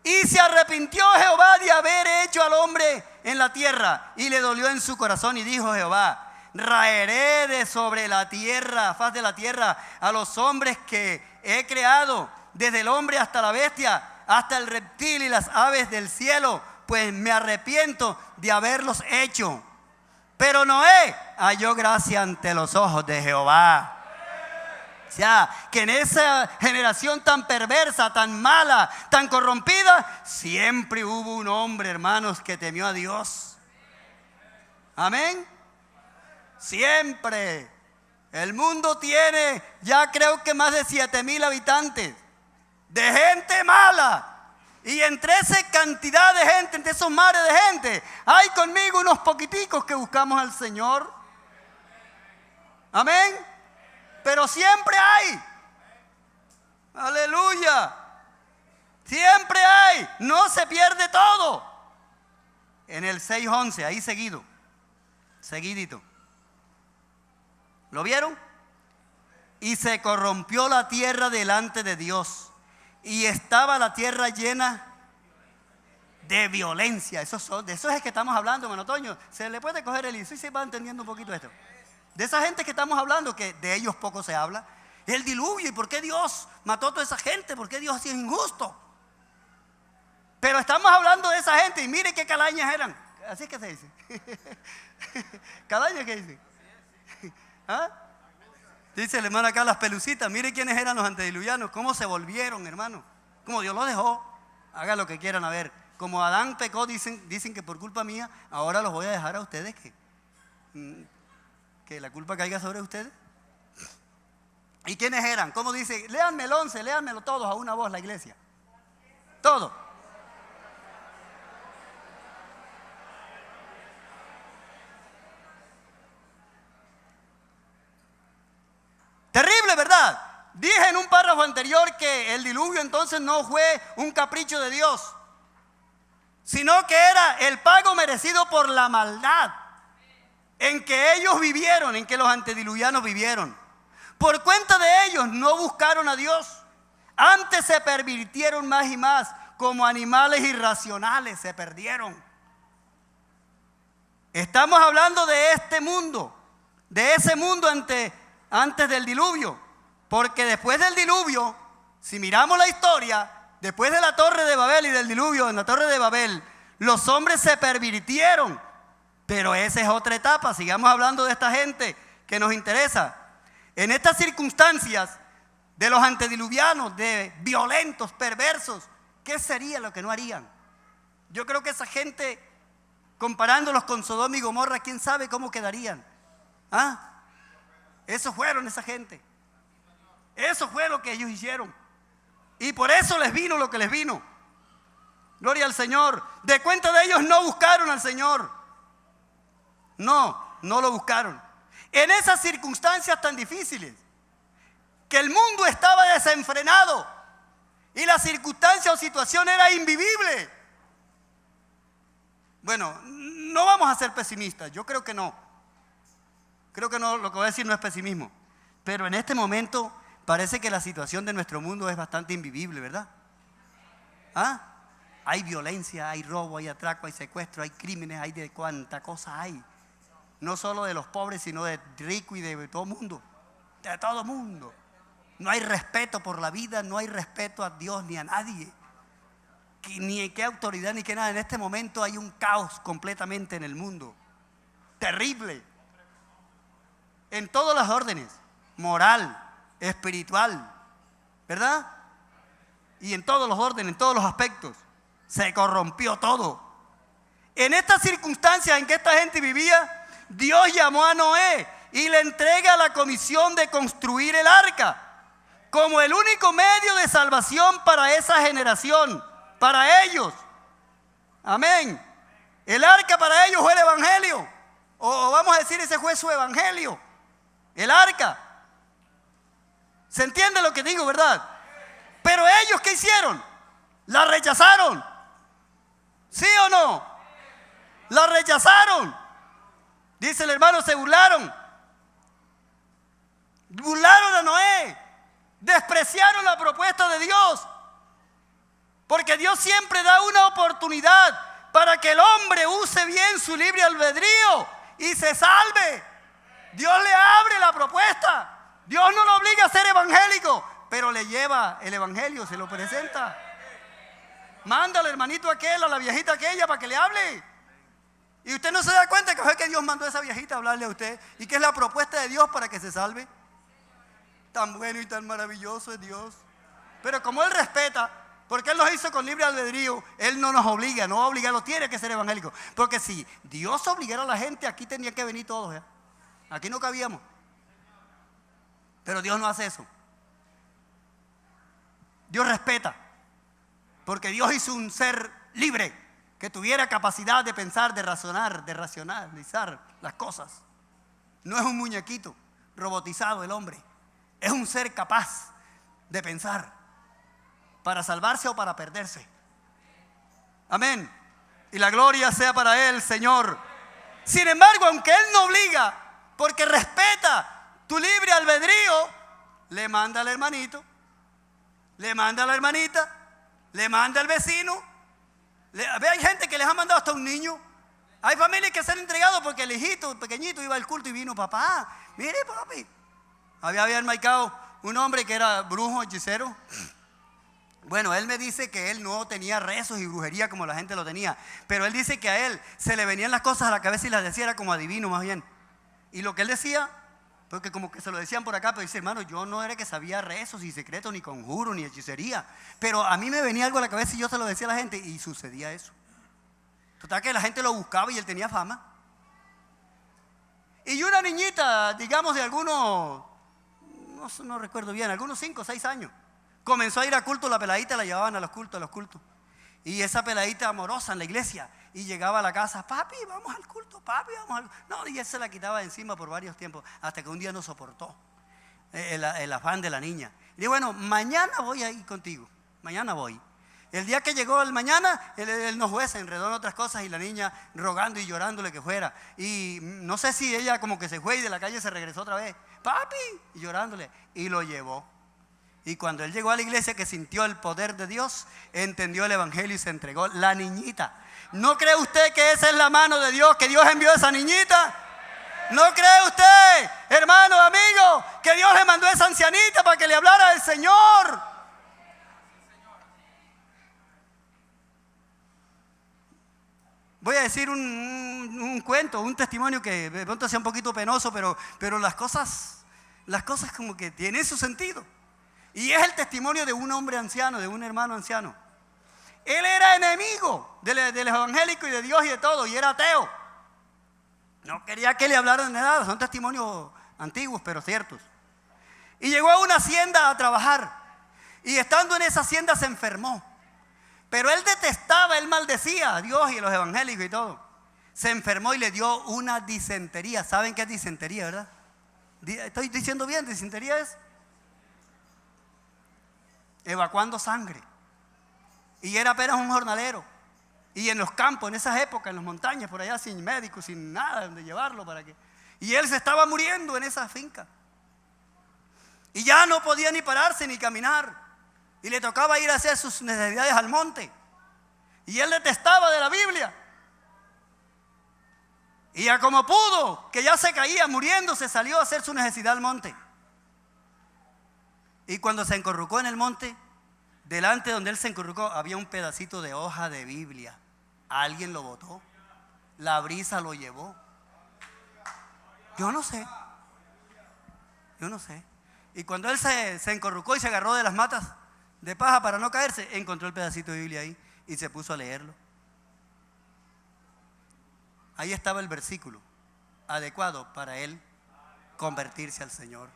Y se arrepintió Jehová de haber hecho al hombre en la tierra, y le dolió en su corazón, y dijo Jehová: raeré de sobre la tierra, faz de la tierra, a los hombres que he creado, desde el hombre hasta la bestia, hasta el reptil y las aves del cielo, pues me arrepiento de haberlos hecho. Pero Noé halló gracia ante los ojos de Jehová. O sea, que en esa generación tan perversa, tan mala, tan corrompida, siempre hubo un hombre, hermanos, que temió a Dios. Amén. Siempre. El mundo tiene ya creo que más de 7,000 habitantes de gente mala. Y entre esa cantidad de gente, entre esos mares de gente, hay conmigo unos poquiticos que buscamos al Señor. Amén. Pero siempre hay. Aleluya. Siempre hay. No se pierde todo. En el 6:11, ahí seguido. Seguidito. ¿Lo vieron? Y se corrompió la tierra delante de Dios, y estaba la tierra llena de violencia. De eso es que estamos hablando, hermano Toño. Se le puede coger el y se va entendiendo un poquito esto. De esa gente que estamos hablando, que de ellos poco se habla. El diluvio, ¿y por qué Dios mató a toda esa gente? ¿Por qué Dios es injusto? Pero estamos hablando de esa gente, y mire qué calañas eran. Así es que se dice. ¿Calañas qué dice? ¿Ah? Dice el hermano acá, las pelucitas. Mire quiénes eran los antediluvianos, cómo se volvieron, hermano. Como Dios los dejó. Hagan lo que quieran, a ver. Como Adán pecó, dicen que por culpa mía, ahora los voy a dejar a ustedes que la culpa caiga sobre ustedes. ¿Y quiénes eran? ¿Cómo dice? Léanme el 11, léanmelo todos a una voz, la iglesia. Todo. Terrible, ¿verdad? Dije en un párrafo anterior que el diluvio entonces no fue un capricho de Dios, sino que era el pago merecido por la maldad en que ellos vivieron, en que los antediluvianos vivieron. Por cuenta de ellos no buscaron a Dios. Antes se pervirtieron más y más, como animales irracionales se perdieron. Estamos hablando de este mundo, de ese mundo antes del diluvio. Porque después del diluvio, si miramos la historia, después de la torre de Babel y del diluvio en la torre de Babel, los hombres se pervirtieron. Pero esa es otra etapa. Sigamos hablando de esta gente que nos interesa. En estas circunstancias de los antediluvianos, de violentos, perversos, ¿qué sería lo que no harían? Yo creo que esa gente, comparándolos con Sodoma y Gomorra, ¿quién sabe cómo quedarían? ¿Ah? Esos fueron esa gente. Eso fue lo que ellos hicieron. Y por eso les vino lo que les vino. Gloria al Señor. De cuenta de ellos no buscaron al Señor. No lo buscaron. En esas circunstancias tan difíciles, que el mundo estaba desenfrenado y la circunstancia o situación era invivible. Bueno, no vamos a ser pesimistas. Yo creo que no. Creo que no, lo que voy a decir no es pesimismo. Pero en este momento parece que la situación de nuestro mundo es bastante invivible, ¿verdad? ¿Ah? Hay violencia, hay robo, hay atraco, hay secuestro, hay crímenes, hay de cuánta cosa hay. No solo de los pobres, sino de ricos y de todo mundo. De todo mundo. No hay respeto por la vida, no hay respeto a Dios ni a nadie. Ni qué autoridad ni qué nada. En este momento hay un caos completamente en el mundo. Terrible. En todas las órdenes. Moral, espiritual, ¿verdad? Y en todos los órdenes, en todos los aspectos. Se corrompió todo. En estas circunstancias en que esta gente vivía, Dios llamó a Noé y le entrega la comisión de construir el arca como el único medio de salvación para esa generación, para ellos. Amén. El arca para ellos fue el evangelio, o vamos a decir, ese fue su evangelio, el arca. ¿Se entiende lo que digo, verdad? Pero ellos, ¿qué hicieron? La rechazaron. ¿Sí o no? La rechazaron. Dice el hermano, se burlaron. Burlaron a Noé. Despreciaron la propuesta de Dios. Porque Dios siempre da una oportunidad para que el hombre use bien su libre albedrío y se salve. Dios le abre la propuesta. Dios no lo obliga a ser evangélico, pero le lleva el evangelio, se lo presenta. Manda al hermanito aquel, a la viejita aquella para que le hable. Y usted no se da cuenta que fue que Dios mandó a esa viejita a hablarle a usted y que es la propuesta de Dios para que se salve. Tan bueno y tan maravilloso es Dios. Pero como Él respeta, porque Él los hizo con libre albedrío, Él no nos obliga, no va a obligarlo, tiene que ser evangélico. Porque si Dios obligara a la gente, aquí tenían que venir todos, ¿eh? Aquí no cabíamos. Pero Dios no hace eso. Dios respeta. Porque Dios hizo un ser libre que tuviera capacidad de pensar, de razonar, de racionalizar las cosas. No es un muñequito robotizado el hombre. Es un ser capaz de pensar para salvarse o para perderse. Amén. Y la gloria sea para Él, Señor. Sin embargo, aunque Él no obliga, porque respeta tu libre albedrío, le manda al hermanito, le manda a la hermanita, le manda al vecino. Hay gente que les ha mandado hasta un niño. Hay familias que se han entregado porque el hijito pequeñito iba al culto y vino, papá, mire papi. Había enmarcado un hombre que era brujo, hechicero. Bueno, él me dice que él no tenía rezos y brujería como la gente lo tenía, pero él dice que a él se le venían las cosas a la cabeza y las decía, era como adivino más bien. Y lo que él decía, Porque como que se lo decían por acá, pero dice, hermano, yo no era que sabía rezos y secretos, ni conjuros, ni hechicería. Pero a mí me venía algo a la cabeza y yo se lo decía a la gente y sucedía eso. Total que la gente lo buscaba y él tenía fama. Y una niñita, digamos de algunos, no recuerdo bien, algunos 5 o 6 años, comenzó a ir a culto, la peladita la llevaban a los cultos. Y esa peladita amorosa en la iglesia, y llegaba a la casa, papi, vamos al culto, papi, vamos al culto. No, y él se la quitaba de encima por varios tiempos, hasta que un día no soportó el afán de la niña. Y dijo, bueno, mañana voy a ir contigo, mañana voy. El día que llegó el mañana, él no fue, se enredó en otras cosas y la niña rogando y llorándole que fuera. Y no sé si ella como que se fue y de la calle se regresó otra vez, papi, y llorándole, y lo llevó. Y cuando él llegó a la iglesia, que sintió el poder de Dios, entendió el evangelio y se entregó. La niñita. ¿No cree usted que esa es la mano de Dios, que Dios envió a esa niñita? ¿No cree usted, hermano, amigo, que Dios le mandó a esa ancianita para que le hablara del Señor? Voy a decir un cuento, un testimonio que de pronto sea un poquito penoso, pero las cosas como que tienen su sentido. Y es el testimonio de un hombre anciano, de un hermano anciano. Él era enemigo de los evangélicos y de Dios y de todo, y era ateo. No quería que le hablaran de nada, son testimonios antiguos, pero ciertos. Y llegó a una hacienda a trabajar, y estando en esa hacienda se enfermó. Pero él detestaba, él maldecía a Dios y a los evangélicos y todo. Se enfermó y le dio una disentería. ¿Saben qué es disentería, verdad? ¿Estoy diciendo bien? Disentería es evacuando sangre. Y era apenas un jornalero. Y en los campos, en esas épocas, en las montañas, por allá, sin médicos, sin nada donde llevarlo para que. Y él se estaba muriendo en esa finca. Y ya no podía ni pararse ni caminar. Y le tocaba ir a hacer sus necesidades al monte. Y él detestaba de la Biblia. Y ya como pudo, que ya se caía muriendo, se salió a hacer su necesidad al monte. Y cuando se encurrucó en el monte, delante donde él se encurrucó, había un pedacito de hoja de Biblia. Alguien lo botó. La brisa lo llevó. Yo no sé. Y cuando él se encurrucó y se agarró de las matas de paja para no caerse, encontró el pedacito de Biblia ahí y se puso a leerlo. Ahí estaba el versículo adecuado para él convertirse al Señor.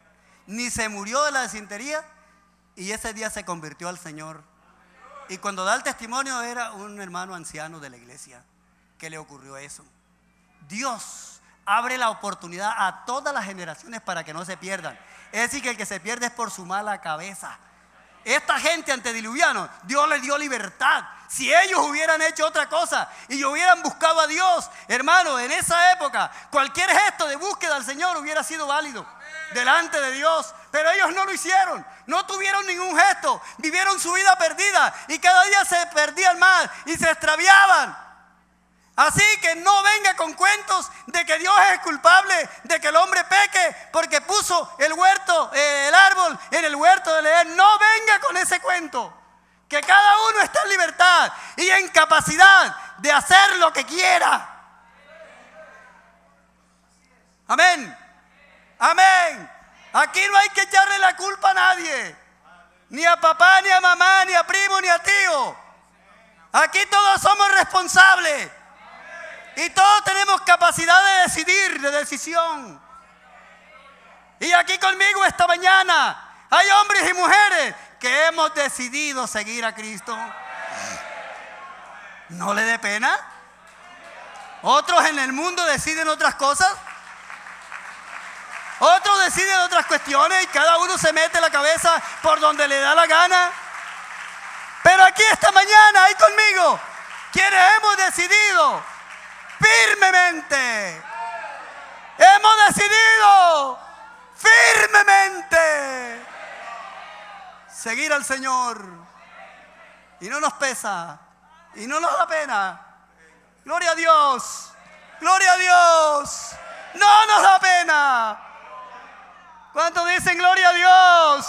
Ni se murió de la disentería y ese día se convirtió al Señor. Y cuando da el testimonio era un hermano anciano de la iglesia que le ocurrió eso. Dios abre la oportunidad a todas las generaciones para que no se pierdan. Es decir, que el que se pierde es por su mala cabeza. Esta gente antediluviana, Dios les dio libertad. Si ellos hubieran hecho otra cosa y hubieran buscado a Dios, hermano, en esa época, cualquier gesto de búsqueda al Señor hubiera sido válido delante de Dios. Pero ellos no lo hicieron, no tuvieron ningún gesto, vivieron su vida perdida y cada día se perdían más y se extraviaban. Así que no venga con cuentos de que Dios es el culpable de que el hombre peque porque puso el árbol en el huerto de Edén. No venga con ese cuento. Que cada uno está en libertad y en capacidad de hacer lo que quiera. Amén. Amén. Aquí no hay que echarle la culpa a nadie. Ni a papá, ni a mamá, ni a primo, ni a tío. Aquí todos somos responsables. Y todos tenemos capacidad de decidir, de decisión. Y aquí conmigo esta mañana hay hombres y mujeres que hemos decidido seguir a Cristo. ¿No le dé pena? Otros en el mundo deciden otras cosas. Otros deciden otras cuestiones y cada uno se mete la cabeza por donde le da la gana. Pero aquí esta mañana hay conmigo quienes hemos decidido firmemente. Hemos decidido firmemente seguir al Señor. Y no nos pesa. Y no nos da pena. Gloria a Dios. Gloria a Dios. No nos da pena. ¿Cuántos dicen gloria a Dios?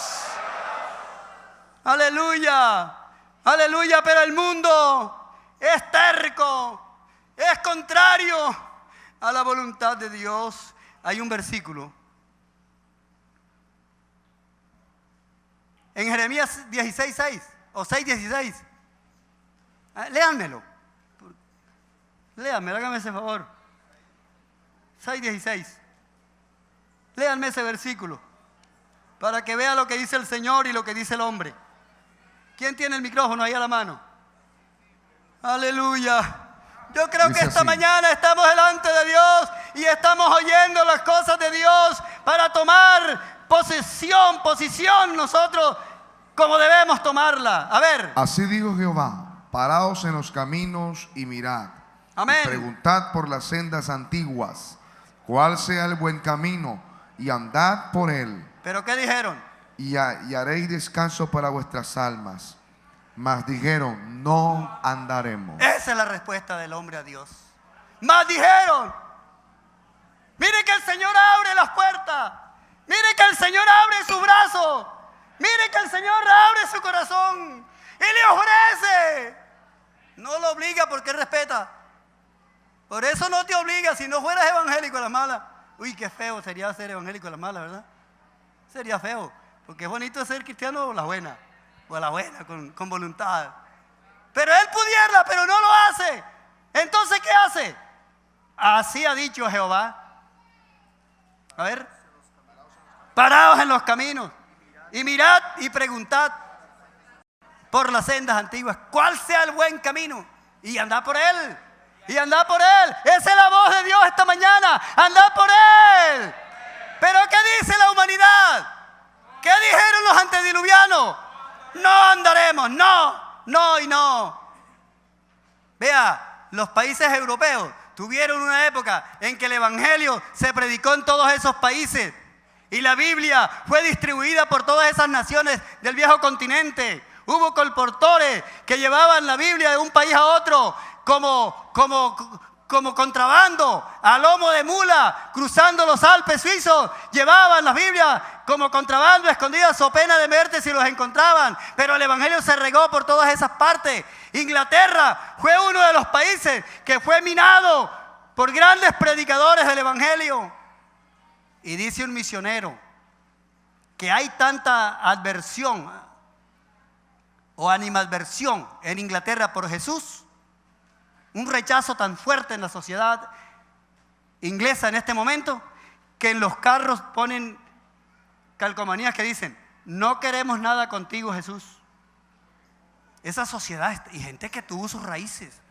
Aleluya. Aleluya. Pero el mundo es terco. Es contrario a la voluntad de Dios. Hay un versículo En Jeremías 16:6 o 6:16. Léanmelo. Léanmelo, hágame ese favor. 6:16. Léanme ese versículo para que vea lo que dice el Señor y lo que dice el hombre. ¿Quién tiene el micrófono ahí a la mano? Aleluya. Yo creo que esta mañana estamos delante de Dios y estamos oyendo las cosas de Dios para tomar posición nosotros como debemos tomarla. A ver. Así dijo Jehová: paraos en los caminos y mirad. Amén. Y preguntad por las sendas antiguas, cuál sea el buen camino, y andad por él. ¿Pero qué dijeron? Y haréis descanso para vuestras almas. Mas dijeron: no andaremos. Esa es la respuesta del hombre a Dios. Mas dijeron: mire que el Señor abre las puertas. Mire que el Señor abre su brazo. Mire que el Señor abre su corazón y le ofrece. No lo obliga porque respeta. Por eso no te obliga. Si no fueras evangélico a la mala. Uy, qué feo sería ser evangélico a la mala, ¿verdad? Sería feo. Porque es bonito ser cristiano a la buena. O a la buena, con voluntad. Pero él pudiera, pero no lo hace. Entonces, ¿qué hace? Así ha dicho Jehová. A ver. Paraos en los caminos y mirad y preguntad por las sendas antiguas cuál sea el buen camino y andad por él. Y andad por él. Esa es la voz de Dios esta mañana. Andad por él. Pero ¿qué dice la humanidad? ¿Qué dijeron los antediluvianos? No andaremos, no y no. Vea, los países europeos tuvieron una época en que el evangelio se predicó en todos esos países y la Biblia fue distribuida por todas esas naciones del viejo continente. Hubo colportores que llevaban la Biblia de un país a otro como contrabando, a lomo de mula, cruzando los Alpes suizos, llevaban las Biblias como contrabando, escondidas, so pena de muerte si los encontraban. Pero el evangelio se regó por todas esas partes. Inglaterra fue uno de los países que fue minado por grandes predicadores del evangelio. Y dice un misionero que hay tanta adversión o animadversión en Inglaterra por Jesús, un rechazo tan fuerte en la sociedad inglesa en este momento, que en los carros ponen calcomanías que dicen: no queremos nada contigo, Jesús. Esa sociedad y gente que tuvo sus raíces.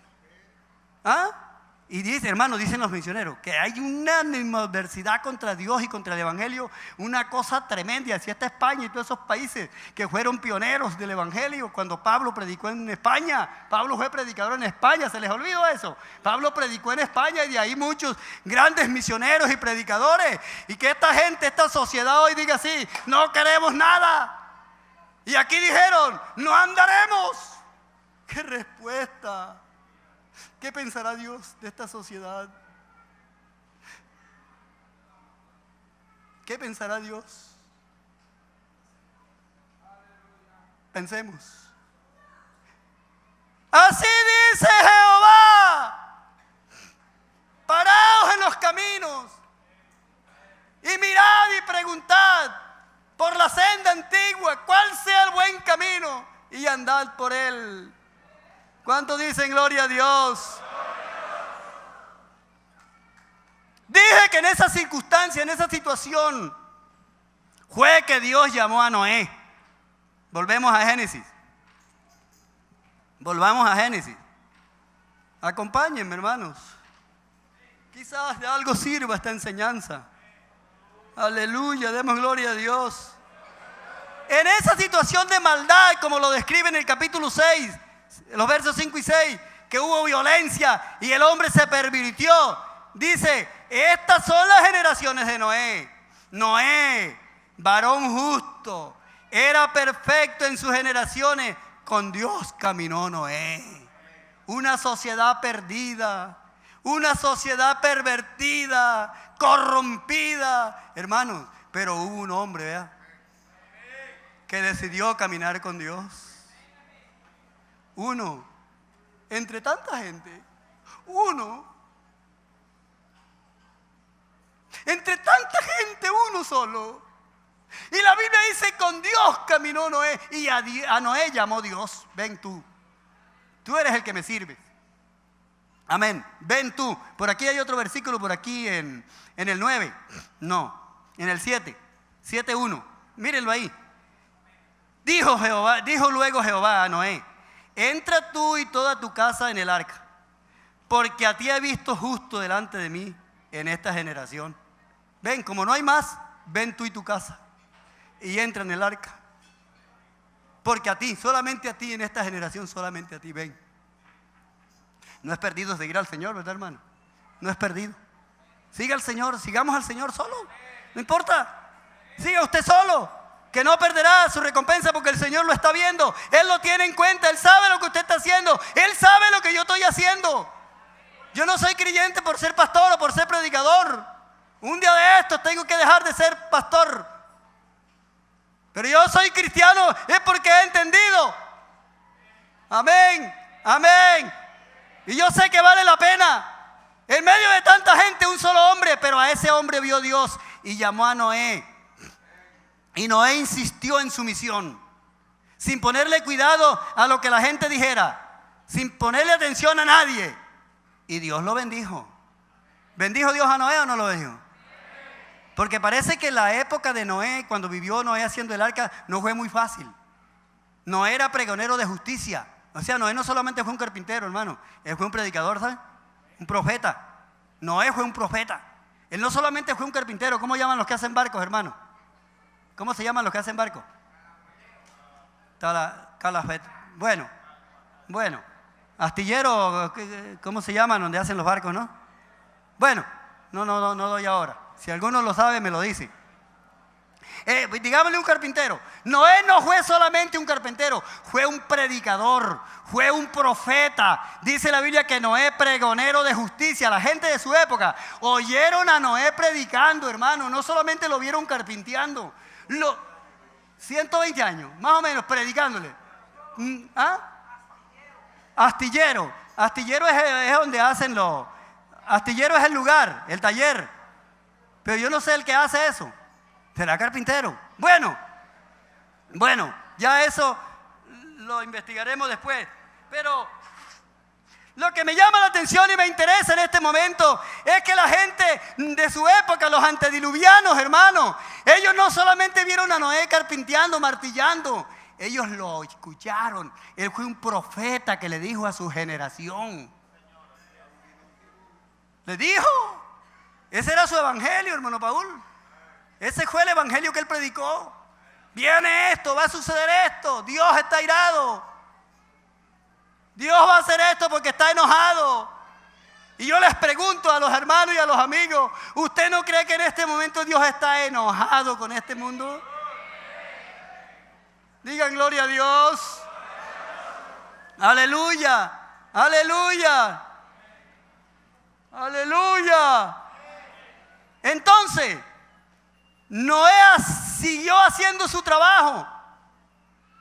Y dice, hermano, dicen los misioneros, que hay una adversidad contra Dios y contra el evangelio, una cosa tremenda. Así está España y todos esos países que fueron pioneros del evangelio. Cuando Pablo predicó en España, Pablo fue predicador en España, ¿se les olvidó eso? Pablo predicó en España y de ahí muchos grandes misioneros y predicadores. Y que esta gente, esta sociedad hoy diga así: no queremos nada. Y aquí dijeron: no andaremos. ¡Qué respuesta! ¿Qué pensará Dios de esta sociedad? ¿Qué pensará Dios? Pensemos. Así dice Jehová: paraos en los caminos y mirad y preguntad por la senda antigua cuál sea el buen camino y andad por él. ¿Cuántos dicen gloria a Dios? Dije que en esa circunstancia, en esa situación, fue que Dios llamó a Noé. Volvemos a Génesis. Volvamos a Génesis. Acompáñenme, hermanos. Quizás de algo sirva esta enseñanza. Aleluya, demos gloria a Dios. En esa situación de maldad, como lo describe en el capítulo 6, los versos 5 y 6, que hubo violencia y el hombre se pervirtió, dice: estas son las generaciones de Noé. Noé, varón justo, era perfecto en sus generaciones. Con Dios caminó Noé. Una sociedad perdida, una sociedad pervertida, corrompida, hermanos. Pero hubo un hombre, ¿verdad?, que decidió caminar con Dios. Uno, entre tanta gente, entre tanta gente, uno solo, Y la Biblia dice, con Dios caminó Noé y a Noé llamó Dios. Ven tú eres el que me sirve. Amén, ven tú. Por aquí hay otro versículo, por aquí en el 9, no, en el 7:1. Mírenlo ahí. Dijo luego Jehová a Noé: entra tú y toda tu casa en el arca, porque a ti he visto justo delante de mí en esta generación. Ven, como no hay más, ven tú y tu casa y entra en el arca. Porque a ti, solamente a ti en esta generación, solamente a ti, ven. No es perdido seguir al Señor, ¿verdad, hermano? No es perdido. Siga al Señor, sigamos al Señor solo. No importa. Siga usted solo, que no perderá su recompensa porque el Señor lo está viendo. Él lo tiene en cuenta, Él sabe lo que usted está haciendo. Él sabe lo que yo estoy haciendo. Yo no soy creyente por ser pastor o por ser predicador. Un día de estos tengo que dejar de ser pastor. Pero yo soy cristiano es porque he entendido. Amén, amén. Y yo sé que vale la pena. En medio de tanta gente, un solo hombre, pero a ese hombre vio Dios y llamó a Noé. Y Noé insistió en su misión, sin ponerle cuidado a lo que la gente dijera, sin ponerle atención a nadie. Y Dios lo bendijo. ¿Bendijo Dios a Noé o no lo bendijo? Porque parece que la época de Noé, cuando vivió Noé haciendo el arca, no fue muy fácil. Noé era pregonero de justicia. O sea, Noé no solamente fue un carpintero, hermano. Él fue un predicador, ¿sabes? Un profeta. Noé fue un profeta. Él no solamente fue un carpintero. ¿Cómo llaman los que hacen barcos, hermano? ¿Cómo se llaman los que hacen barcos? Calafet. Bueno. Astillero, ¿cómo se llaman donde hacen los barcos, no? Bueno, no doy ahora. Si alguno lo sabe, me lo dice. Digámosle un carpintero. Noé no fue solamente un carpintero, fue un predicador, fue un profeta. Dice la Biblia que Noé, pregonero de justicia. La gente de su época oyeron a Noé predicando, hermano. No solamente lo vieron carpinteando. 120 años, más o menos, predicándole. Astillero. Astillero es donde hacen los... Astillero es el lugar, el taller. Pero yo no sé el que hace eso. ¿Será carpintero? Bueno, ya eso lo investigaremos después. Pero lo que me llama la atención y me interesa en este momento es que la gente de su época, los antediluvianos, hermanos, ellos no solamente vieron a Noé carpinteando, martillando, ellos lo escucharon. Él fue un profeta que le dijo a su generación. Le dijo. Ese era su evangelio, hermano Paul. Ese fue el evangelio que él predicó. Viene esto, va a suceder esto. Dios está airado. Dios va a hacer esto porque está enojado. Y yo les pregunto a los hermanos y a los amigos, ¿usted no cree que en este momento Dios está enojado con este mundo? Digan gloria a Dios. Aleluya, aleluya, aleluya. Entonces, Noé siguió haciendo su trabajo,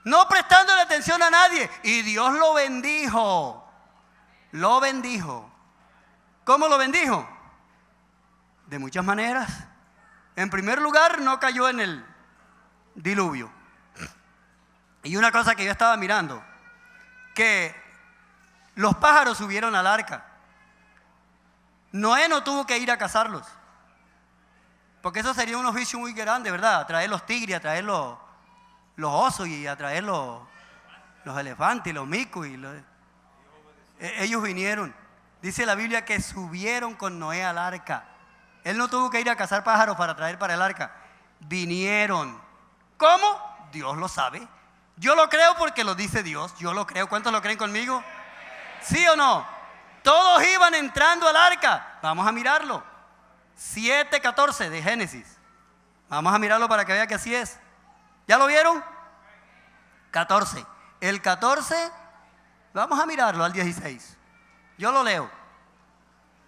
no prestándole atención a nadie, y Dios lo bendijo. Lo bendijo. ¿Cómo lo bendijo? De muchas maneras. En primer lugar, no cayó en el diluvio. Y una cosa que yo estaba mirando, que los pájaros subieron al arca. Noé no tuvo que ir a cazarlos, porque eso sería un oficio muy grande, ¿verdad? A traer los tigres, a traer los osos y a traer los elefantes y los micos. Ellos vinieron. Dice la Biblia que subieron con Noé al arca. Él no tuvo que ir a cazar pájaros para traer para el arca. Vinieron. ¿Cómo? Dios lo sabe. Yo lo creo porque lo dice Dios. Yo lo creo. ¿Cuántos lo creen conmigo? ¿Sí o no? Todos iban entrando al arca. Vamos a mirarlo. 7:14 de Génesis. Vamos a mirarlo para que vea que así es. ¿Ya lo vieron? 14. El 14, vamos a mirarlo al 16. Yo lo leo.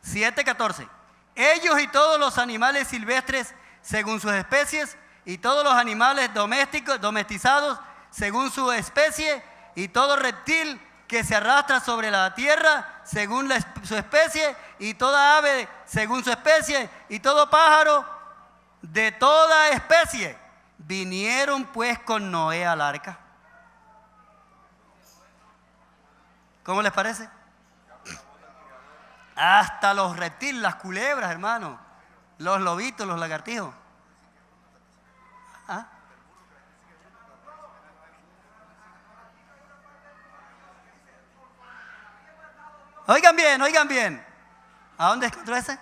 7:14. Ellos y todos los animales silvestres según sus especies, y todos los animales domesticados según su especie, y todo reptil que se arrastra sobre la tierra según su especie, y toda ave según su especie, y todo pájaro de toda especie, Vinieron pues con Noé al arca. ¿Cómo les parece? Hasta los reptiles, las culebras, hermano, los lobitos, los lagartijos. ¿Ah? Oigan bien, oigan bien. ¿A dónde encontró ese?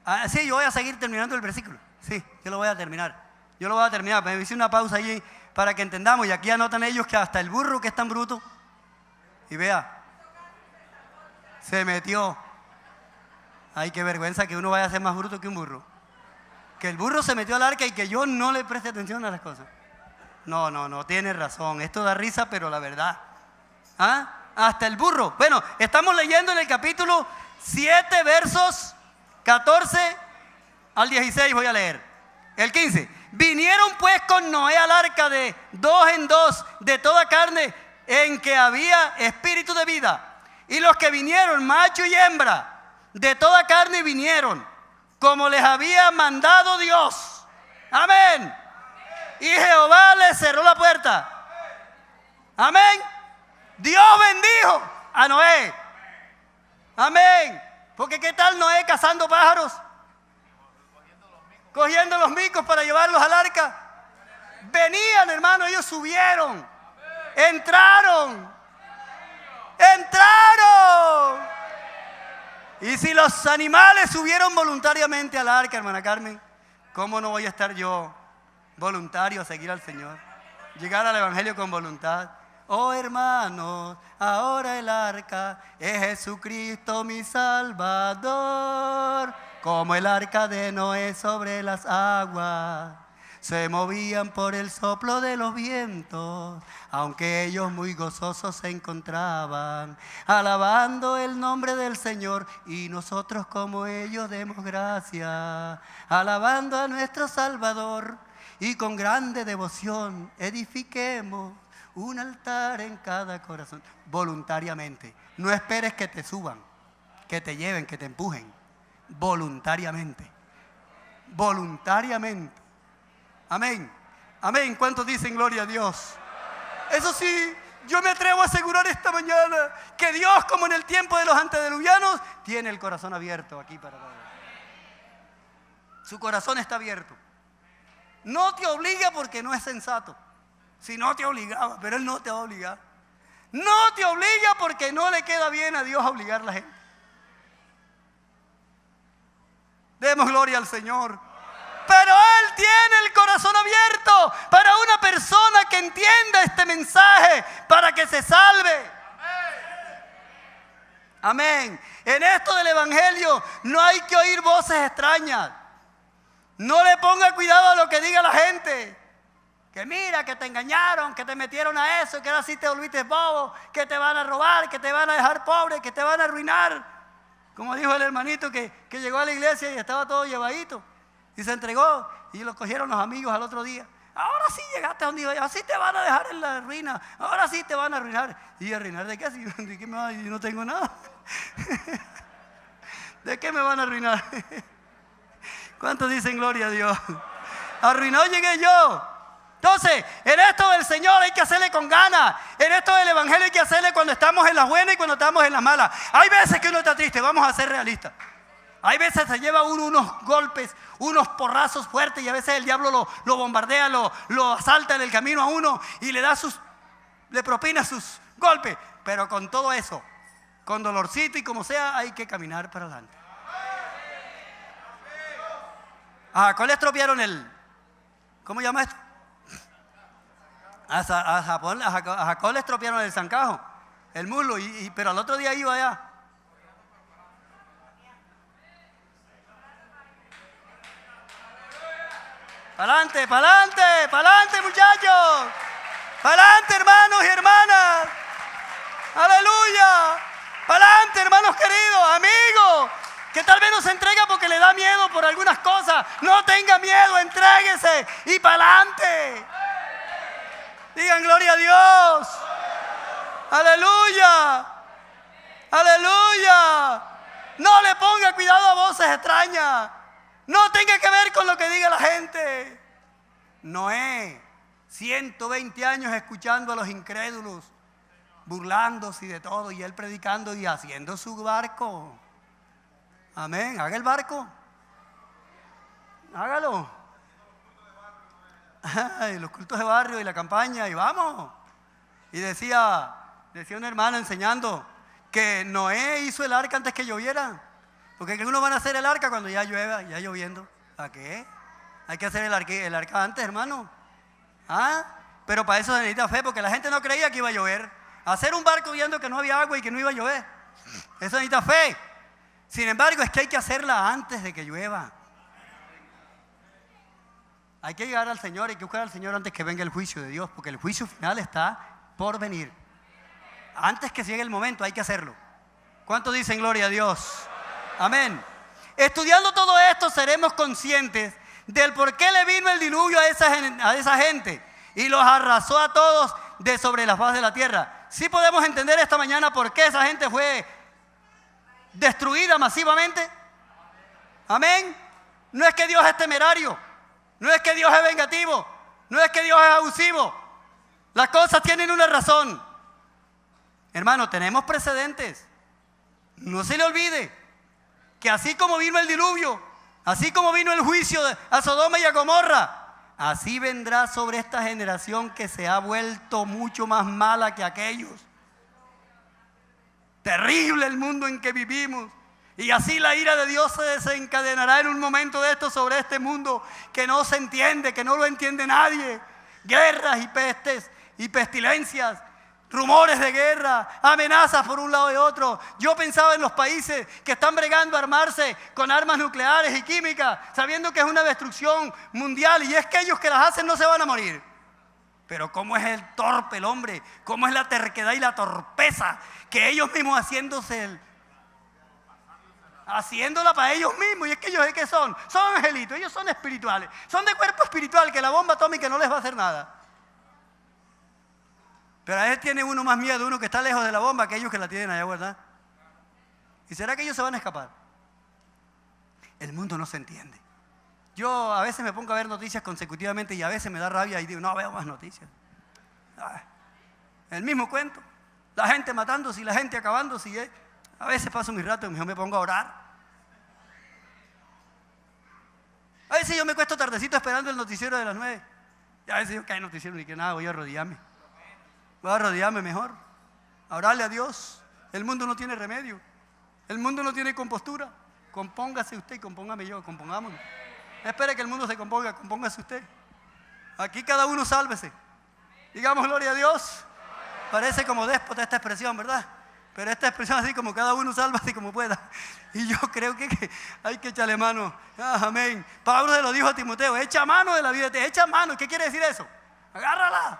Ah, sí, yo voy a seguir terminando el versículo. Sí, yo lo voy a terminar. Yo lo voy a terminar. Me hice una pausa allí para que entendamos. Y aquí anotan ellos que hasta el burro, que es tan bruto, y vea, se metió. Ay, qué vergüenza que uno vaya a ser más bruto que un burro. Que el burro se metió al arca y que yo no le preste atención a las cosas. No, tiene razón. Esto da risa, pero la verdad. ¿Ah? Hasta el burro. Bueno, estamos leyendo en el capítulo 7, versos 14 al 16. Voy a leer. El 15. Vinieron pues con Noé al arca de 2 en 2 de toda carne en que había espíritu de vida. Y los que vinieron, macho y hembra, de toda carne vinieron, como les había mandado Dios. Amén. Y Jehová les cerró la puerta. Amén. Dios bendijo a Noé. Amén. Porque ¿qué tal Noé cazando pájaros? Cogiendo los micos para llevarlos al arca. Venían, hermano, ellos subieron. Entraron. Y si los animales subieron voluntariamente al arca, hermana Carmen, ¿cómo no voy a estar yo voluntario a seguir al Señor? Llegar al Evangelio con voluntad. Oh hermanos, ahora el arca es Jesucristo mi Salvador. Como el arca de Noé sobre las aguas, se movían por el soplo de los vientos, aunque ellos muy gozosos se encontraban, alabando el nombre del Señor, y nosotros como ellos demos gracias, alabando a nuestro Salvador, y con grande devoción edifiquemos un altar en cada corazón. Voluntariamente. No esperes que te suban, que te lleven, que te empujen. Voluntariamente. Voluntariamente. Amén. Amén. ¿Cuántos dicen gloria a Dios? Eso sí, yo me atrevo a asegurar esta mañana que Dios, como en el tiempo de los antediluvianos, tiene el corazón abierto aquí para todos. Su corazón está abierto. No te obliga porque no es sensato. Si no te obligaba, pero Él no te va a obligar. No te obliga porque no le queda bien a Dios obligar a la gente. Demos gloria al Señor. Pero Él tiene el corazón abierto para una persona que entienda este mensaje, para que se salve. Amén. En esto del Evangelio no hay que oír voces extrañas. No le ponga cuidado a lo que diga la gente. Que mira, que te engañaron, que te metieron a eso, que ahora sí te volviste bobo, que te van a robar, que te van a dejar pobre, que te van a arruinar. Como dijo el hermanito que llegó a la iglesia y estaba todo llevadito. Y se entregó y lo cogieron los amigos al otro día. Ahora sí llegaste a donde iba, así te van a dejar en la ruina, ahora sí te van a arruinar. ¿Y arruinar de qué? ¿De qué me van a arruinar? Yo no tengo nada. ¿De qué me van a arruinar? ¿Cuántos dicen gloria a Dios? Arruinado llegué yo. Entonces, en esto del Señor hay que hacerle con ganas. En esto del Evangelio hay que hacerle cuando estamos en las buenas y cuando estamos en las malas. Hay veces que uno está triste, vamos a ser realistas. Hay veces se lleva uno unos golpes, unos porrazos fuertes, y a veces el diablo lo bombardea, lo asalta en el camino a uno y le propina sus golpes. Pero con todo eso, con dolorcito y como sea, hay que caminar para adelante. A Jacob le estropearon ¿cómo llama esto? A Jacob le estropearon el zancajo, el muslo, pero al otro día iba allá. Pa'lante, pa'lante, pa'lante, muchachos. Pa'lante, hermanos y hermanas. Aleluya. Pa'lante, hermanos queridos, amigos. Que tal vez no se entrega porque le da miedo por algunas cosas. No tenga miedo, entréguese y pa'lante. Digan gloria a Dios. Aleluya. Aleluya. No le ponga cuidado a voces extrañas. No tenga que ver con lo que diga la gente. Noé, 120 años escuchando a los incrédulos, burlándose y de todo, y él predicando y haciendo su barco. Amén. Haga el barco. Hágalo. Ay, los cultos de barrio y la campaña, y vamos. Y decía una hermana enseñando que Noé hizo el arca antes que lloviera. Porque uno van a hacer el arca cuando ya llueva, ya lloviendo. ¿Para qué? Hay que hacer el arca antes, hermano. Pero para eso se necesita fe, porque la gente no creía que iba a llover. Hacer un barco viendo que no había agua y que no iba a llover, eso necesita fe. Sin embargo, es que hay que hacerla antes de que llueva. Hay que llegar al Señor, hay que buscar al Señor antes que venga el juicio de Dios, porque el juicio final está por venir. Antes que llegue el momento hay que hacerlo. ¿Cuántos dicen gloria a Dios? Amén. Estudiando todo esto seremos conscientes del por qué le vino el diluvio a esa gente y los arrasó a todos de sobre la faz de la tierra. Sí podemos entender esta mañana por qué esa gente fue destruida masivamente. Amén. No es que Dios es temerario, no es que Dios es vengativo, no es que Dios es abusivo. Las cosas tienen una razón. Hermano, tenemos precedentes. No se le olvide que así como vino el diluvio, así como vino el juicio a Sodoma y a Gomorra, así vendrá sobre esta generación que se ha vuelto mucho más mala que aquellos. Terrible el mundo en que vivimos. Y así la ira de Dios se desencadenará en un momento de esto sobre este mundo que no se entiende, que no lo entiende nadie. Guerras y pestes y pestilencias, rumores de guerra, amenazas por un lado y otro. Yo pensaba en los países que están bregando a armarse con armas nucleares y químicas, sabiendo que es una destrucción mundial, y es que ellos que las hacen no se van a morir. Pero cómo es el torpe el hombre, cómo es la terquedad y la torpeza, que ellos mismos haciéndola para ellos mismos. Y es que ellos, ¿qué son? Son angelitos, ellos son espirituales, son de cuerpo espiritual, que la bomba atómica no les va a hacer nada. Pero a veces tiene uno más miedo, uno que está lejos de la bomba, que ellos que la tienen allá, ¿verdad? ¿Y será que ellos se van a escapar? El mundo no se entiende. Yo a veces me pongo a ver noticias consecutivamente y a veces me da rabia y digo, no veo más noticias. El mismo cuento. La gente matándose y la gente acabándose. A veces paso mi rato y mejor me pongo a orar. A veces yo me cuesto tardecito esperando el noticiero de las 9. Y a veces yo cae noticiero ni que nada, voy a arrodillarme. Voy a arrodillarme mejor, a orarle a Dios. El mundo no tiene remedio. El mundo no tiene compostura. Compóngase usted y compóngame yo, compongámonos. Espere que el mundo se componga, compóngase usted. Aquí cada uno sálvese. Digamos gloria a Dios. Parece como déspota esta expresión, ¿verdad? Pero esta expresión así como cada uno sálvase como pueda. Y yo creo que hay que echarle mano. Amén. Pablo se lo dijo a Timoteo, echa mano de la vida, echa mano. ¿Qué quiere decir eso? Agárrala.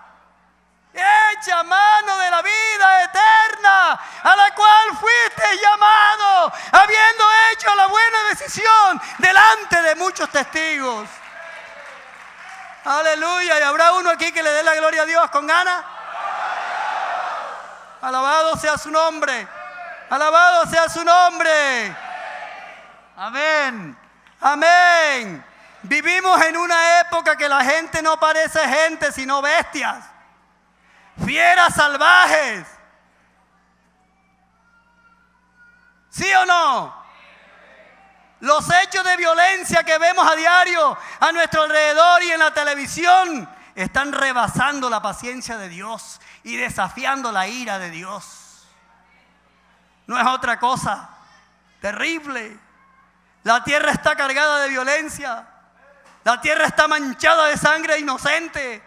Echa mano de la vida eterna a la cual fuiste llamado, habiendo hecho la buena decisión delante de muchos testigos. Aleluya. ¿Y habrá uno aquí que le dé la gloria a Dios con ganas? Alabado sea su nombre. Alabado sea su nombre. Amén. Amén. Vivimos en una época que la gente no parece gente, sino bestias. Fieras salvajes. ¿Sí o no? Los hechos de violencia que vemos a diario a nuestro alrededor y en la televisión están rebasando la paciencia de Dios y desafiando la ira de Dios. No es otra cosa. Terrible. La tierra está cargada de violencia. La tierra está manchada de sangre inocente.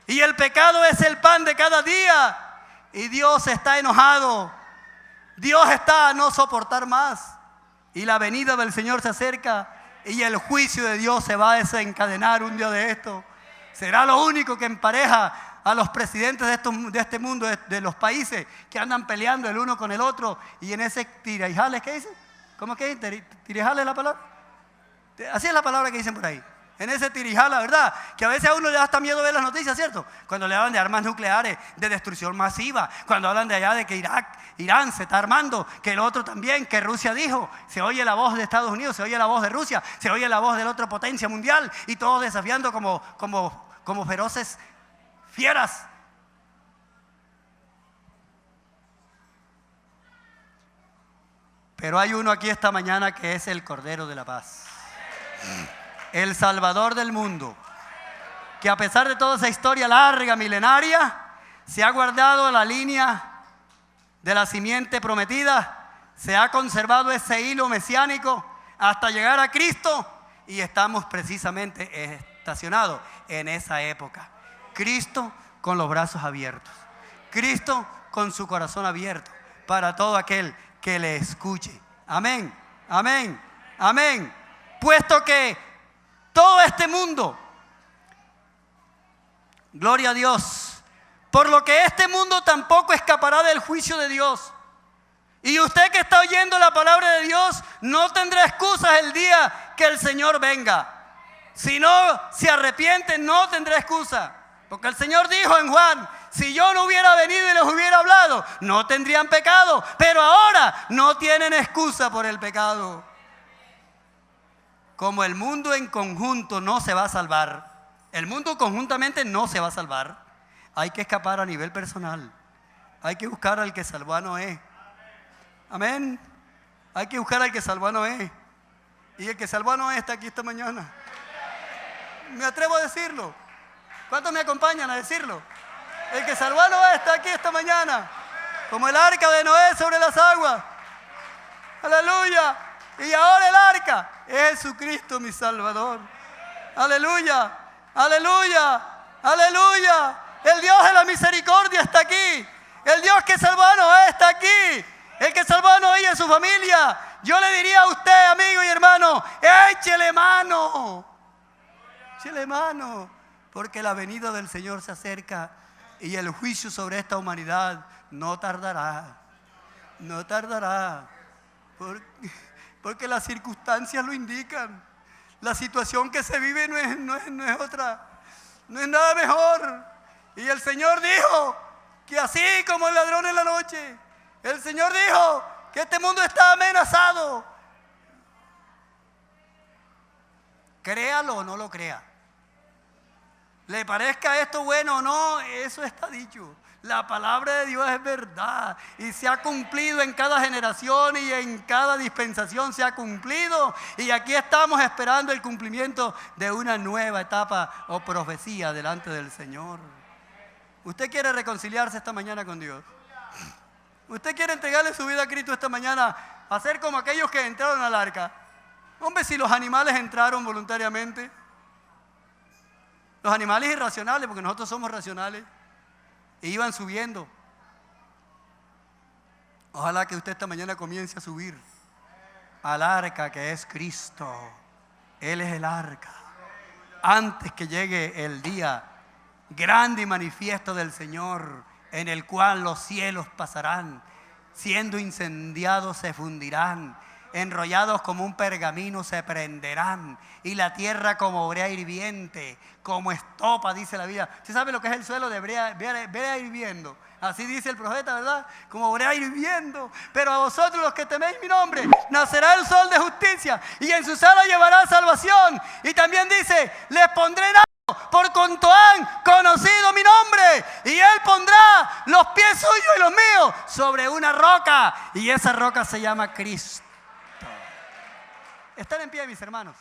Y el pecado es el pan de cada día. Y Dios está enojado. Dios está a no soportar más. Y la venida del Señor se acerca. Y el juicio de Dios se va a desencadenar un día de esto. Será lo único que empareja a los presidentes de este mundo, de los países que andan peleando el uno con el otro. Y en ese tirijales, ¿qué dicen? ¿Cómo es que dicen? ¿Tirijales es la palabra? Así es la palabra que dicen por ahí. En ese tirijala, ¿verdad? Que a veces a uno le da hasta miedo ver las noticias, ¿cierto? Cuando le hablan de armas nucleares, de destrucción masiva, cuando hablan de allá de que Irán se está armando, que el otro también, que Rusia dijo, se oye la voz de Estados Unidos, se oye la voz de Rusia, se oye la voz de la otra potencia mundial, y todos desafiando como como feroces fieras. Pero hay uno aquí esta mañana que es el Cordero de la Paz, el Salvador del mundo, que a pesar de toda esa historia larga, milenaria, se ha guardado la línea de la simiente prometida, se ha conservado ese hilo mesiánico hasta llegar a Cristo y estamos precisamente estacionados en esa época. Cristo con los brazos abiertos, Cristo con su corazón abierto para todo aquel que le escuche. Amén, amén, amén. Puesto que todo este mundo, gloria a Dios, por lo que este mundo tampoco escapará del juicio de Dios. Y usted que está oyendo la palabra de Dios no tendrá excusas el día que el Señor venga. Si no se arrepiente, no tendrá excusa. Porque el Señor dijo en Juan: si yo no hubiera venido y les hubiera hablado, no tendrían pecado. Pero ahora no tienen excusa por el pecado. Como el mundo en conjunto no se va a salvar, el mundo conjuntamente no se va a salvar, hay que escapar a nivel personal. Hay que buscar al que salvó a Noé. Amén. Hay que buscar al que salvó a Noé. Y el que salvó a Noé está aquí esta mañana. Me atrevo a decirlo. ¿Cuántos me acompañan a decirlo? El que salvó a Noé está aquí esta mañana. Como el arca de Noé sobre las aguas. Aleluya. Y ahora el arca es Jesucristo mi Salvador. Aleluya. Aleluya. Aleluya. El Dios de la misericordia está aquí. El Dios que salvó a Noé está aquí. El que salvó a Noé y a su familia. Yo le diría a usted, amigo y hermano, échele mano. Échele mano. Porque la venida del Señor se acerca y el juicio sobre esta humanidad no tardará. No tardará. Porque las circunstancias lo indican. La situación que se vive no es otra. No es nada mejor. Y el Señor dijo que así como el ladrón en la noche, el Señor dijo que este mundo está amenazado. Créalo o no lo crea. Le parezca esto bueno o no, eso está dicho. La palabra de Dios es verdad y se ha cumplido en cada generación y en cada dispensación se ha cumplido. Y aquí estamos esperando el cumplimiento de una nueva etapa o profecía delante del Señor. ¿Usted quiere reconciliarse esta mañana con Dios? ¿Usted quiere entregarle su vida a Cristo esta mañana? Hacer como aquellos que entraron al arca. Hombre, si los animales entraron voluntariamente. Los animales irracionales, porque nosotros somos racionales. E iban subiendo. Ojalá que usted esta mañana comience a subir al arca que es Cristo. Él es el arca. Antes que llegue el día grande y manifiesto del Señor, en el cual los cielos pasarán, siendo incendiados se fundirán, enrollados como un pergamino se prenderán, y la tierra como brea hirviente, como estopa, dice la Biblia. ¿Usted sabe lo que es el suelo de brea hirviendo? Así dice el profeta, ¿verdad? Como brea hirviendo. Pero a vosotros los que teméis mi nombre, nacerá el sol de justicia, y en sus alas llevará salvación. Y también dice, les pondré en alto, por cuanto han conocido mi nombre, y Él pondrá los pies suyos y los míos sobre una roca, y esa roca se llama Cristo. Están en pie, mis hermanos.